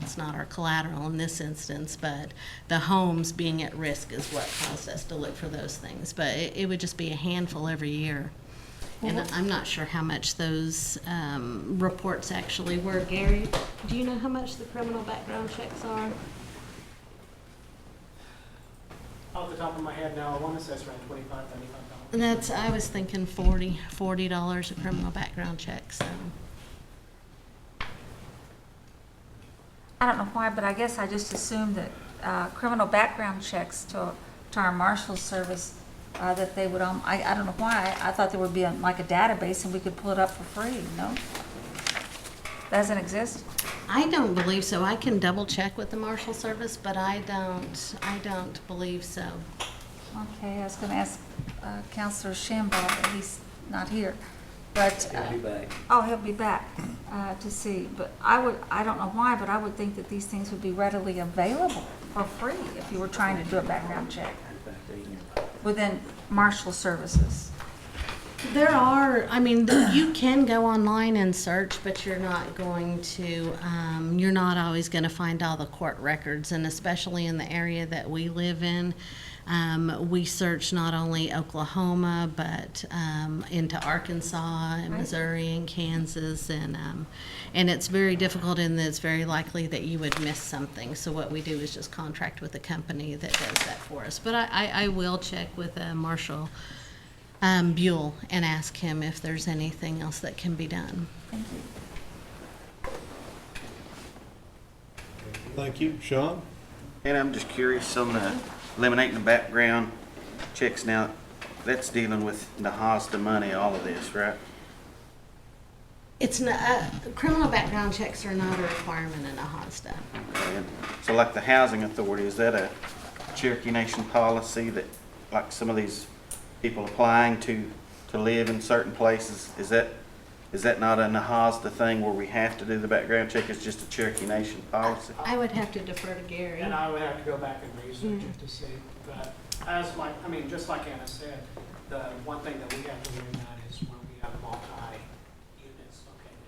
it's not our collateral in this instance, but the homes being at risk is what caused us to look for those things. But it would just be a handful every year. And I'm not sure how much those reports actually were. Gary, do you know how much the criminal background checks are? Off the top of my head now, I want to say it's around $25, $35. I was thinking $40 a criminal background check, so. I don't know why, but I guess I just assumed that criminal background checks to our marshal service, that they would, I don't know why, I thought there would be like a database and we could pull it up for free, no? Doesn't exist? I don't believe so. I can double check with the Marshal Service, but I don't believe so. Okay, I was gonna ask Counselor Shambaugh, but he's not here. But, He'll be back. oh, he'll be back to see. But I don't know why, but I would think that these things would be readily available for free if you were trying to do a background check within Marshal Services. There are, you can go online and search, but you're not going to, you're not always going to find all the court records. And especially in the area that we live in, we search not only Oklahoma, but into Arkansas and Missouri and Kansas. And it's very difficult, and it's very likely that you would miss something. So what we do is just contract with a company that does that for us. But I will check with Marshall Buell and ask him if there's anything else that can be done. Thank you. Thank you. Sean? And I'm just curious on the eliminating the background checks now, that's dealing with the HOSTA money, all of this, right? It's not, criminal background checks are not a requirement in a HOSTA. Okay, and so like the Housing Authority, is that a Cherokee Nation policy that, like some of these people applying to live in certain places, is that not a HOSTA thing where we have to do the background check? It's just a Cherokee Nation policy? I would have to defer to Gary. And I would have to go back and research it to see. But just like Anna said, the one thing that we have to worry about is when we have multi-units located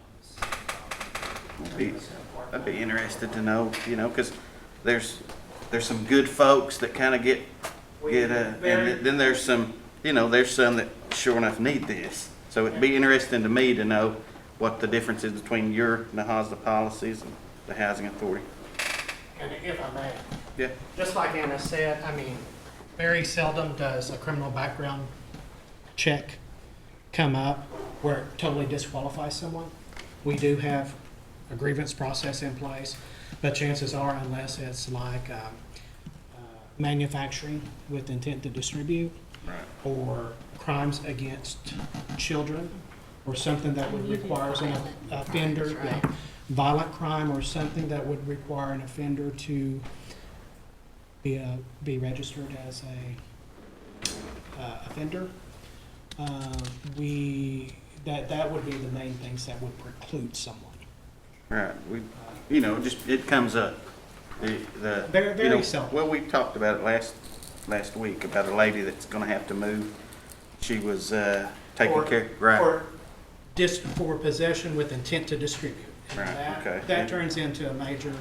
on the same property. I'd be interested to know, because there's some good folks that kind of get and then there's some, there's some that sure enough need this. So it'd be interesting to me to know what the difference is between your Nahaza policies and the housing authority? And if I may, Yeah. just like Anna said, I mean, very seldom does a criminal background check come up where it totally disqualifies someone. We do have a grievance process in place, but chances are, unless it's like manufacturing with intent to distribute, Right. or crimes against children, or something that would require an offender, That's right. yeah, violent crime, or something that would require an offender to be registered as a offender. That would be the main things that would preclude someone. Right, just, it comes up. Very seldom. Well, we talked about it last week, about a lady that's gonna have to move. She was, taking Or- care, right, For possession with intent to distribute. And Right, that- okay. That turns into a major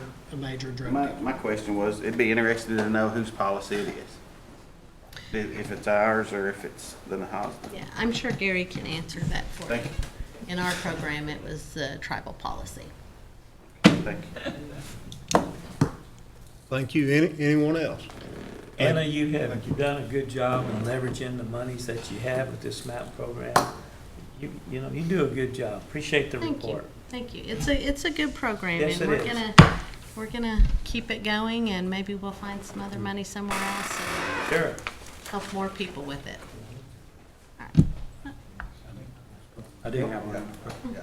drug deal. my question was, it'd be interesting to know whose policy it is. If it's ours or if it's the Nahaza. Yeah, I'm sure Gary can answer that for Thank you. In our program, it was tribal policy. Thank you. Thank you. Anyone else? Anna, you've done a good job in leveraging the monies that you have with this MAP program. You do a good job. Appreciate the Thank you. report. Thank you. It's a good program, Yes, and it is. we're gonna keep it going, and maybe we'll find some other money somewhere else and Sure. help more people with it. I do have one.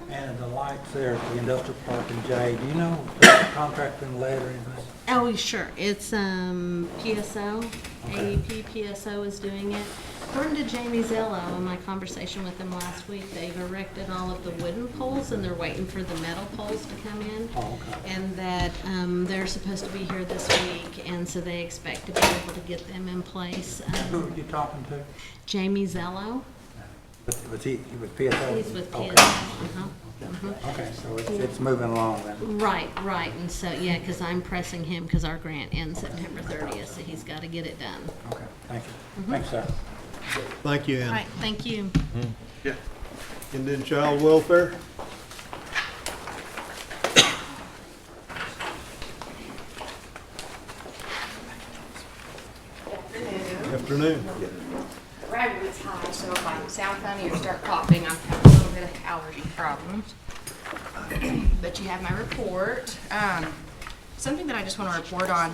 And the lights there at the industrial park in Jay, do you know the contract been let or anything? Oh, sure. It's PSO, AEP PSO is doing it. According to Jamie Zello, in my conversation with him last week, they've erected all of the wooden poles and they're waiting for the metal poles to come in. Oh, okay. And that they're supposed to be here this week, and so they expect to be able to get them in place. Who are you talking to? Jamie Zello, Was he with PSO? he's with PSO. Okay. Uh-huh. Okay, so it's moving along then. Right, and so, yeah, because I'm pressing him because our grant ends September 30th, so he's got to get it done. Okay, thank you. Thanks, sir. Thank you, All Ann. right, thank you. Yeah. And then child welfare? Afternoon. Ragweed's high, so if I sound funny or start coughing, I'm having a little bit of allergy problems. But you have my report. Something that I just want to report on.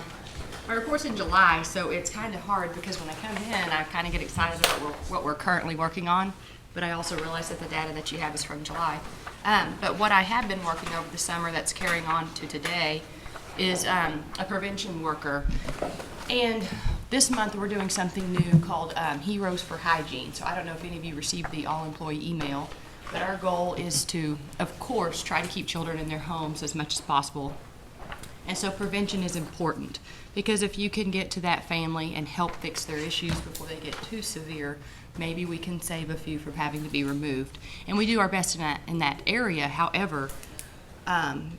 My report's in July, so it's kind of hard because when I come in, I kind of get excited about what we're currently working on. But I also realize that the data that you have is from July. But what I have been working over the summer that's carrying on to today is a prevention worker. And this month, we're doing something new called Heroes for Hygiene. So I don't know if any of you received the all-employee email, but our goal is to, of course, try to keep children in their homes as much as possible. And so prevention is important, because if you can get to that family and help fix their issues before they get too severe, maybe we can save a few from having to be removed. And we do our best in that area. However,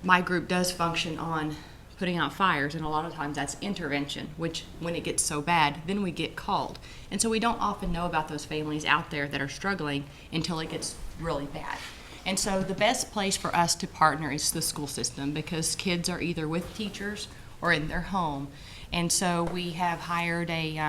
my group does function on putting out fires, and a lot of times that's intervention, which when it gets so bad, then we get called. And so we don't often know about those families out there that are struggling until it gets really bad. And so the best place for us to partner is the school system, because kids are either with teachers or in their home. And so we have hired a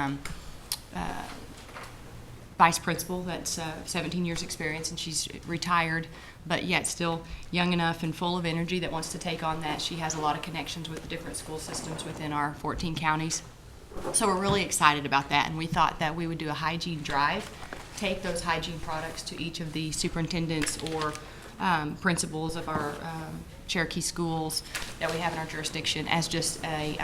vice principal that's 17 years experience, and she's retired, but yet still young enough and full of energy that wants to take on that. She has a lot of connections with the different school systems within our 14 counties. So we're really excited about that, and we thought that we would do a hygiene drive, take those hygiene products to each of the superintendents or principals of our Cherokee schools that we have in our jurisdiction as just a,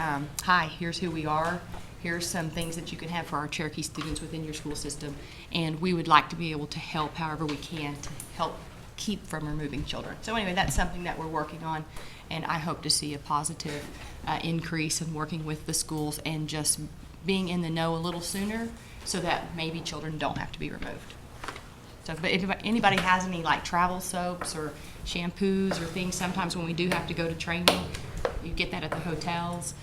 hi, here's who we are. Here's some things that you can have for our Cherokee students within your school system, and we would like to be able to help however we can to help keep from removing children. So anyway, that's something that we're working on, and I hope to see a positive increase in working with the schools and just being in the know a little sooner so that maybe children don't have to be removed. So if anybody has any like travel soaps or shampoos or things, sometimes when we do have to go to training, you get that at the hotels.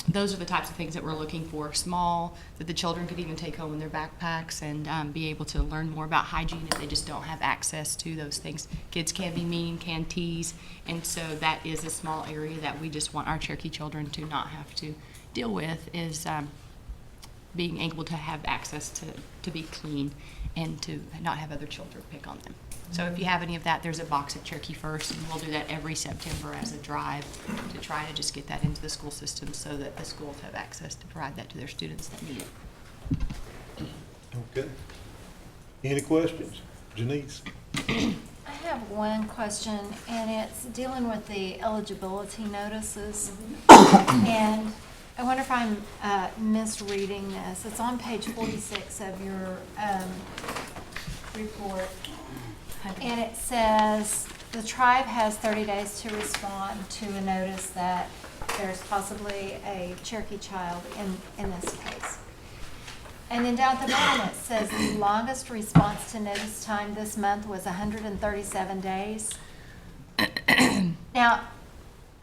those are the types of things that we're looking for. Small, that the children could even take home in their backpacks and be able to learn more about hygiene if they just don't have access to those things. Kids can be mean, can tease, and so that is a small area that we just want our Cherokee children to not have to deal with, is being able to have access to be clean and to not have other children pick on them. So if you have any of that, there's a box at Cherokee First, and we'll do that every September as a drive to try to just get that into the school system so that the schools have access to provide that to their students that need it. Okay. Any questions? Janice? I have one question, and it's dealing with the eligibility notices. And I wonder if I'm misreading this. It's on page 46 of your report. And it says, the tribe has 30 days to respond to a notice that there's possibly a Cherokee child in this case. And then down at the bottom, it says the longest response to notice time this month was 137 days. Now,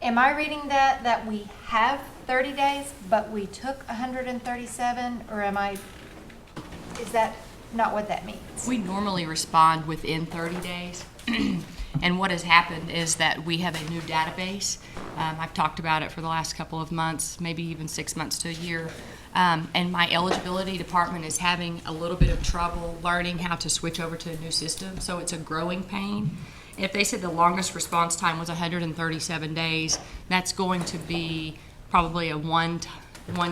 am I reading that we have 30 days, but we took 137, or is that not what that means? We normally respond within 30 days. And what has happened is that we have a new database. I've talked about it for the last couple of months, maybe even 6 months to a year. And my eligibility department is having a little bit of trouble learning how to switch over to a new system. So it's a growing pain. If they said the longest response time was 137 days, that's going to be probably a one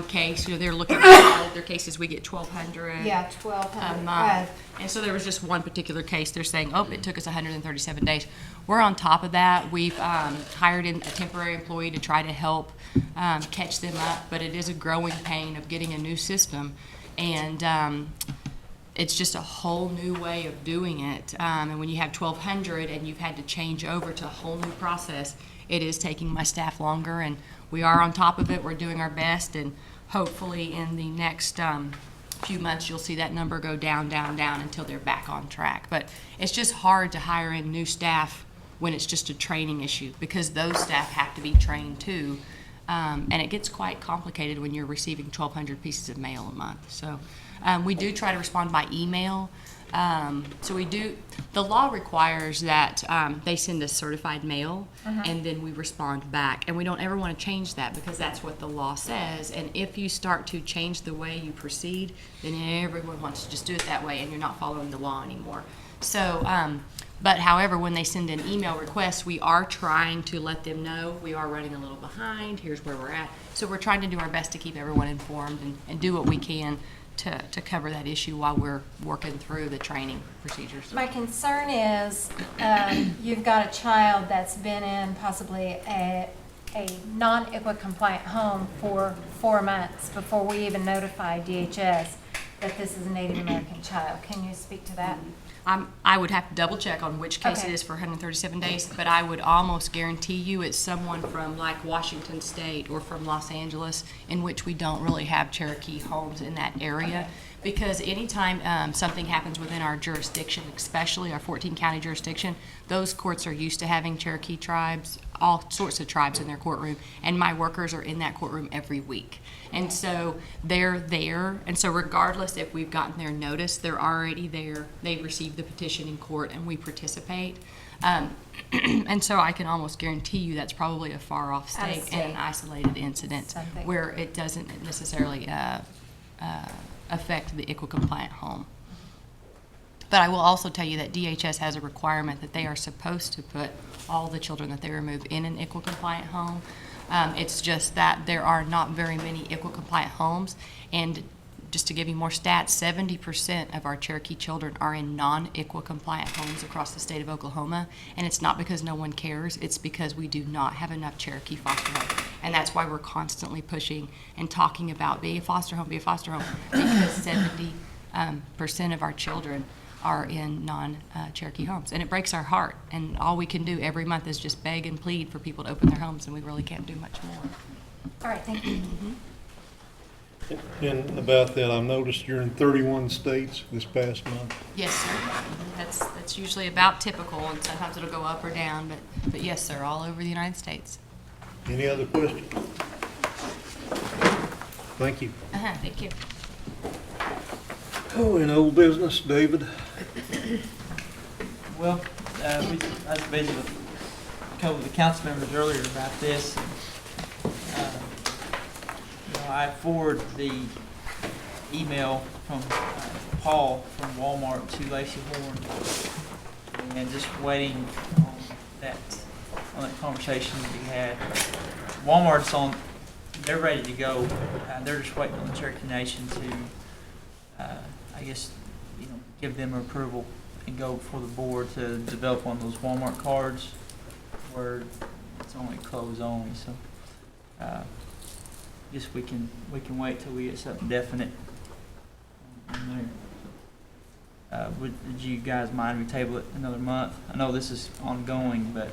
case. You know, they're looking at all of their cases. We get 1,200. Yeah, 1,200. a month. And so there was just one particular case. They're saying, oh, it took us 137 days. We're on top of that. We've hired in a temporary employee to try to help catch them up, but it is a growing pain of getting a new system. And it's just a whole new way of doing it. And when you have 1,200 and you've had to change over to a whole new process, it is taking my staff longer, and we are on top of it. We're doing our best, and hopefully in the next few months you'll see that number go down, down, down until they're back on track. But it's just hard to hire in new staff when it's just a training issue, because those staff have to be trained too. And it gets quite complicated when you're receiving 1,200 pieces of mail a month. So we do try to respond by email. So we do, the law requires that they send us certified mail, and then we respond back. And we don't ever want to change that, because that's what the law says. And if you start to change the way you proceed, then everyone wants to just do it that way, and you're not following the law anymore. So, but however, when they send an email request, we are trying to let them know we are running a little behind, here's where we're at. So we're trying to do our best to keep everyone informed and do what we can to cover that issue while we're working through the training procedures. My concern is you've got a child that's been in possibly a non-ICWA compliant home for 4 months before we even notify DHS that this is a Native American child. Can you speak to that? I would have to double check on which case Okay. it is for 137 days, but I would almost guarantee you it's someone from like Washington State or from Los Angeles, in which we don't really have Cherokee homes in that area. Because anytime something happens within our jurisdiction, especially our 14 county jurisdiction, those courts are used to having Cherokee tribes, all sorts of tribes in their courtroom, and my workers are in that courtroom every week. And so they're there, and so regardless if we've gotten their notice, they're already there. They receive the petition in court, and we participate. And so I can almost guarantee you that's probably a far-off state and an isolated incident where it doesn't necessarily affect the ICWA compliant home. But I will also tell you that DHS has a requirement that they are supposed to put all the children that they remove in an ICWA compliant home. It's just that there are not very many ICWA compliant homes, and just to give you more stats, 70% of our Cherokee children are in non-ICWA compliant homes across the state of Oklahoma, and it's not because no one cares, it's because we do not have enough Cherokee foster homes. And that's why we're constantly pushing and talking about be a foster home, because 70% of our children are in non-Cherokee homes. And it breaks our heart, and all we can do every month is just beg and plead for people to open their homes, and we really can't do much more. All right, thank you. And about that, I've noticed you're in 31 states this past month. Yes, sir. That's usually about typical, and sometimes it'll go up or down, but yes, sir, all over the United States. Any other questions? Thank you. Thank you. Oh, in old business, David? Well, I was busy with a couple of the council members earlier about this. I forwarded the email from Paul from Walmart to Lacey Horn, and just waiting on that conversation to be had. Walmart's on; they're ready to go. They're just waiting on the Cherokee Nation to, I guess, give them approval and go before the board to develop one of those Walmart cards where it's only clothes only. So, guess we can wait till we get something definite on there. Would you guys mind we table it another month? I know this is ongoing, but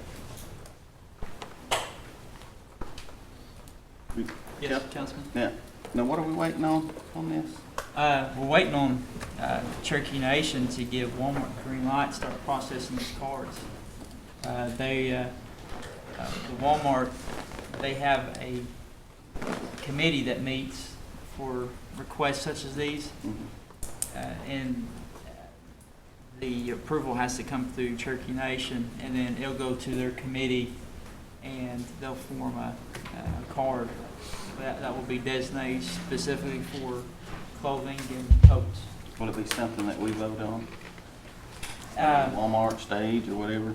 yes, Councilman. Yeah. Now, what are we waiting on this? We're waiting on Cherokee Nation to give Walmart the green light, start processing these cards. The Walmart, they have a committee that meets for requests such as these, and the approval has to come through Cherokee Nation, and then it'll go to their committee, and they'll form a card that will be designated specifically for clothing and coats. Will it be something that we vote on? Walmart stage or whatever?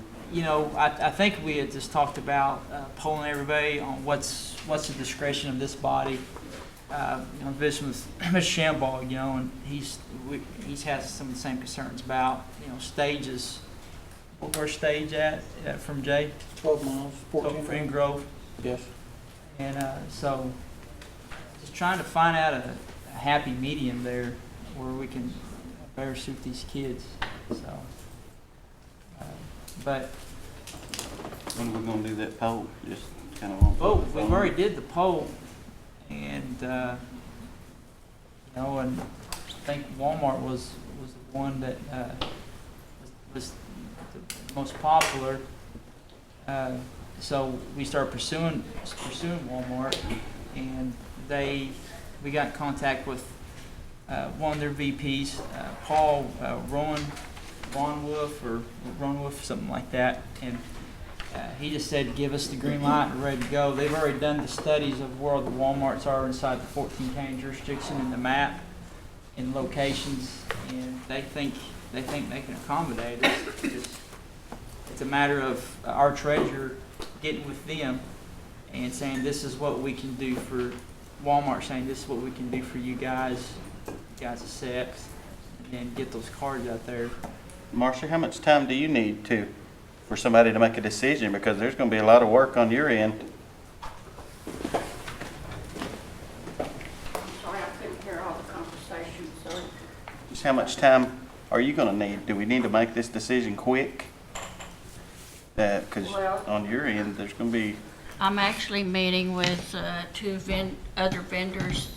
I think we had just talked about polling everybody on what's the discretion of this body. Visiting with Mr. Shambaugh, and he's has some of the same concerns about stages. Where's stage at from Jay? 12 miles, 14 Green Grove. Yes. And so, just trying to find out a happy medium there where we can better suit these kids. So, but When are we gonna do that poll? Just kind of on. oh, we've already did the poll, and and I think Walmart was the one that was the most popular. So we started pursuing Walmart, and we got in contact with one of their VPs, Paul Ron Wolf, something like that, and he just said, give us the green light and we're ready to go. They've already done the studies of where the Walmarts are inside the 14 county jurisdiction in the map and locations, and they think they can accommodate us. It's a matter of our treasurer getting with them and saying, this is what we can do for Walmart, saying this is what we can do for you guys accept, and then get those cards out there. Marcia, how much time do you need for somebody to make a decision? Because there's going to be a lot of work on your end. Sorry, I couldn't hear all the conversation, so. Just how much time are you going to need? Do we need to make this decision quick? Because on your end, there's going to be. I'm actually meeting with two other vendors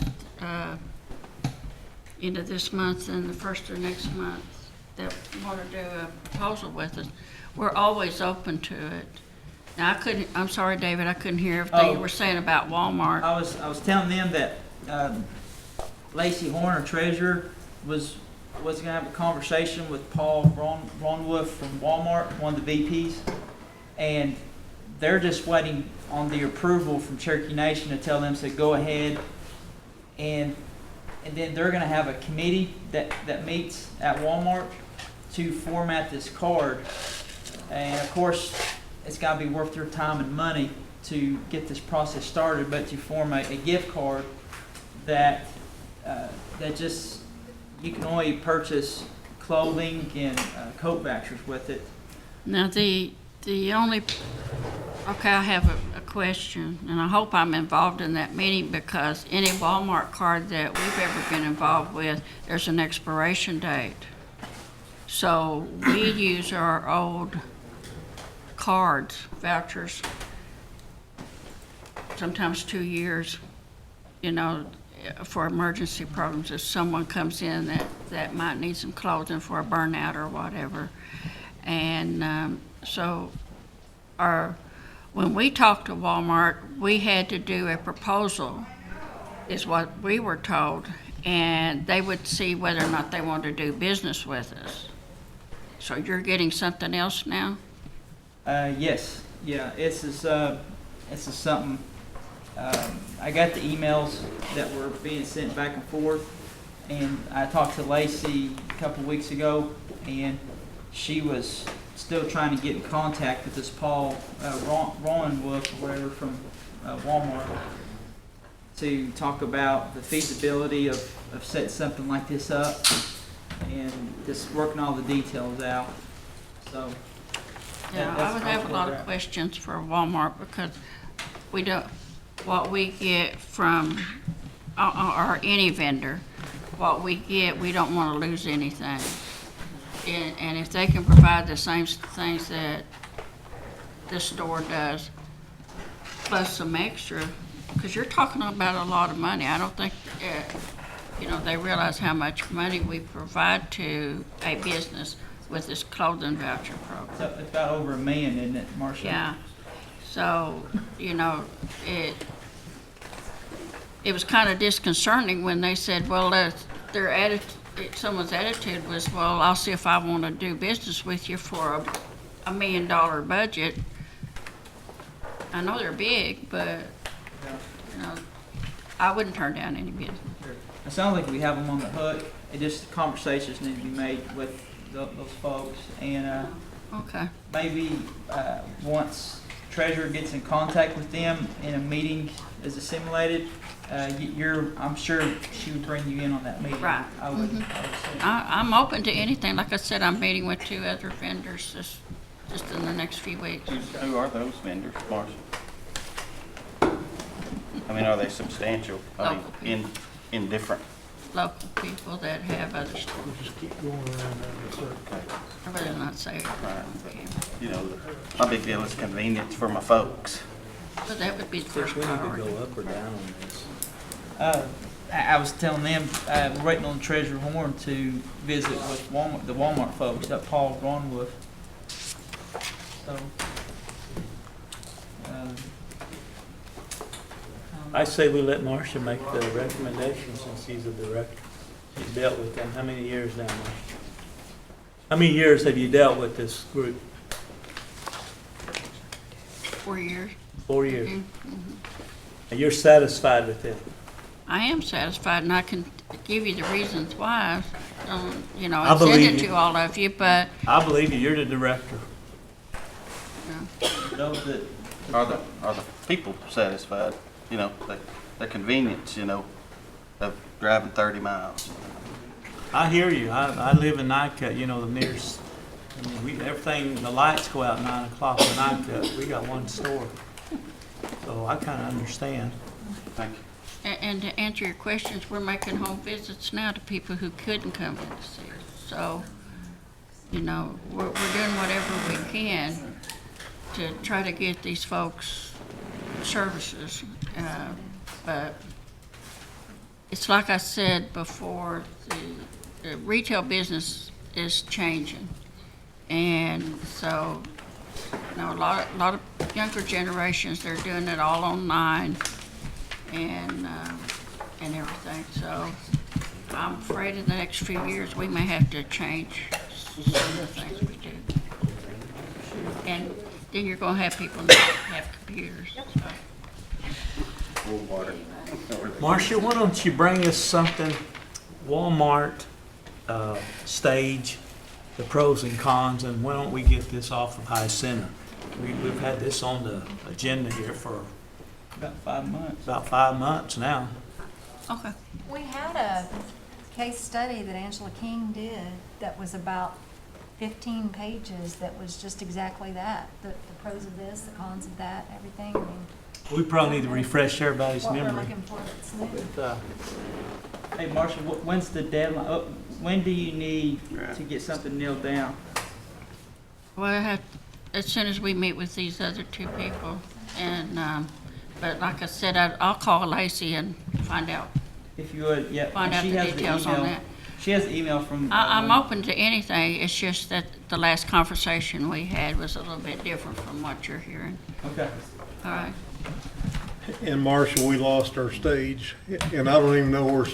end of this month and the first of next month that want to do a proposal with us. We're always open to it. Now, I'm sorry, David, I couldn't hear everything you were saying about Walmart. I was telling them that Lacey Horn, our treasurer, was going to have a conversation with Paul Ronwood from Walmart, one of the VPs, and they're just waiting on the approval from Cherokee Nation to tell them to go ahead, and then they're going to have a committee that meets at Walmart to format this card. And of course, it's got to be worth their time and money to get this process started, but to form a gift card that just, you can only purchase clothing and coat vouchers with it. Now, the only, okay, I have a question, and I hope I'm involved in that meeting, because any Walmart card that we've ever been involved with, there's an expiration date. So we use our old cards, vouchers, sometimes 2 years, for emergency programs. If someone comes in that might need some clothing for a burnout or whatever. And so when we talked to Walmart, we had to do a proposal is what we were told, and they would see whether or not they wanted to do business with us. So you're getting something else now? Yes, yeah, this is something, I got the emails that were being sent back and forth, and I talked to Lacey a couple weeks ago, and she was still trying to get in contact with this Paul Ron Wolf or whatever from Walmart to talk about the feasibility of setting something like this up and just working all the details out. So Yeah, I would have a lot of questions for Walmart because we don't, what we get from, or any vendor, what we get, we don't want to lose anything. And if they can provide the same things that this store does, plus some extra, because you're talking about a lot of money. I don't think, they realize how much money we provide to a business with this clothing voucher program. So it's about over $1 million, isn't it, Marcia? Yeah. So, it was kind of disconcerting when they said, well, their attitude, someone's attitude was, well, I'll see if I want to do business with you for a $1 million budget. I know they're big, but, I wouldn't turn down any business. It sounds like we have them on the hook. It just, conversations need to be made with those folks. And Okay. maybe once Treasurer gets in contact with them and a meeting is assimilated, I'm sure she would bring you in on that meeting. Right. I would say. I'm open to anything. Like I said, I'm meeting with 2 other vendors just in the next few weeks. Who are those vendors, Marcia? I mean, are they substantial? I Local mean, in different, Local people that have other stores. Just keep going around that circle. I'd rather not say it. my big deal is convenience for my folks. But that would be the Of course, first we need to priority. go up or down on this. I was telling them, we're waiting on Treasurer Horn to visit with the Walmart folks, that Paul Ronwood. So, I say we let Marcia make the recommendation since she's a director. She's dealt with them. How many years now, Marcia? How many years have you dealt with this group? 4 years. 4 years. Mm-hmm. And you're satisfied with it? I am satisfied, and I can give you the reasons why. I I sent believe it you. to all of you, but, I believe you. You're the director. those that, Are the people satisfied? Their convenience, of driving 30 miles. I hear you. I live in Nycut, the nearest, everything, the lights go out at 9 o'clock in Nycut. We got one store. So I kind of understand. Thank you. and to answer your questions, we're making home visits now to people who couldn't come in to see us. So, we're doing whatever we can to try to get these folks services. But it's like I said before, the retail business is changing. And so, a lot of younger generations, they're doing it all online and everything. So I'm afraid in the next few years, we may have to change some of the things we do. And then you're gonna have people not have computers. Marcia, why don't you bring us something, Walmart, stage, the pros and cons, and why don't we get this off of High Center? We've had this on the agenda here for about 5 months. about 5 months now. Okay. We had a case study that Angela King did that was about 15 pages that was just exactly that. The pros of this, the cons of that, everything. I mean, We probably need to refresh everybody's what we're memory. looking for that's new. But, Hey, Marcia, when's the deadline? When do you need to get something nailed down? Well, as soon as we meet with these other 2 people, and, but like I said, I'll call Lacey and find out. If you would, yeah. Find out She the has details on email. that. She has the email from. I'm open to anything, it's just that the last conversation we had was a little bit different from what you're hearing. Okay. All right. in Marshall, we lost our stage, and I don't even know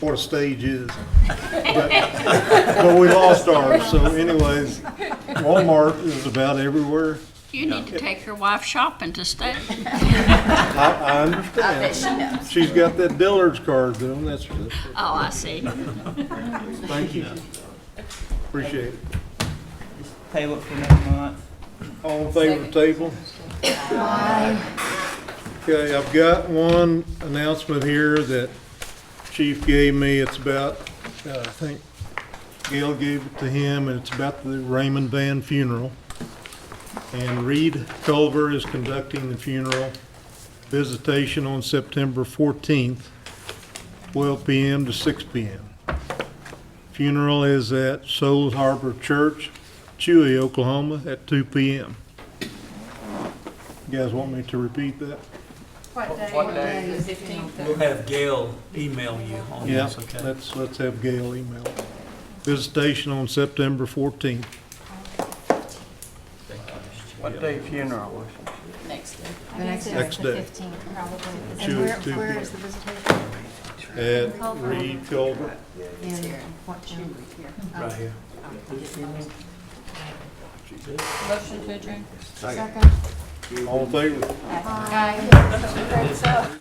what a stage is. But we lost ours, so anyways, Walmart is about everywhere. You need to take your wife shopping to stay. I understand. She's got that Dillard's card though, and that's Oh, I see. thank you. Appreciate it. Table it for next month. All in favor of table? Okay, I've got one announcement here that Chief gave me. It's about, I think Gail gave it to him, and it's about the Raymond Van funeral. And Reed Culver is conducting the funeral. Visitation on September 14th, 12 p.m. to 6 p.m. Funeral is at Souls Harbor Church, Chewy, Oklahoma, at 2 p.m. You guys want me to repeat that? What day? We'll have Gail email you on Yeah, this, okay? let's have Gail email. Visitation on September 14th. What day funeral? Next day. Next day. 15th, probably. Two- And two where p.m. is the visitation? At Reed Culver. In what town? Right here. Motion to adjourn. All in favor? Aye.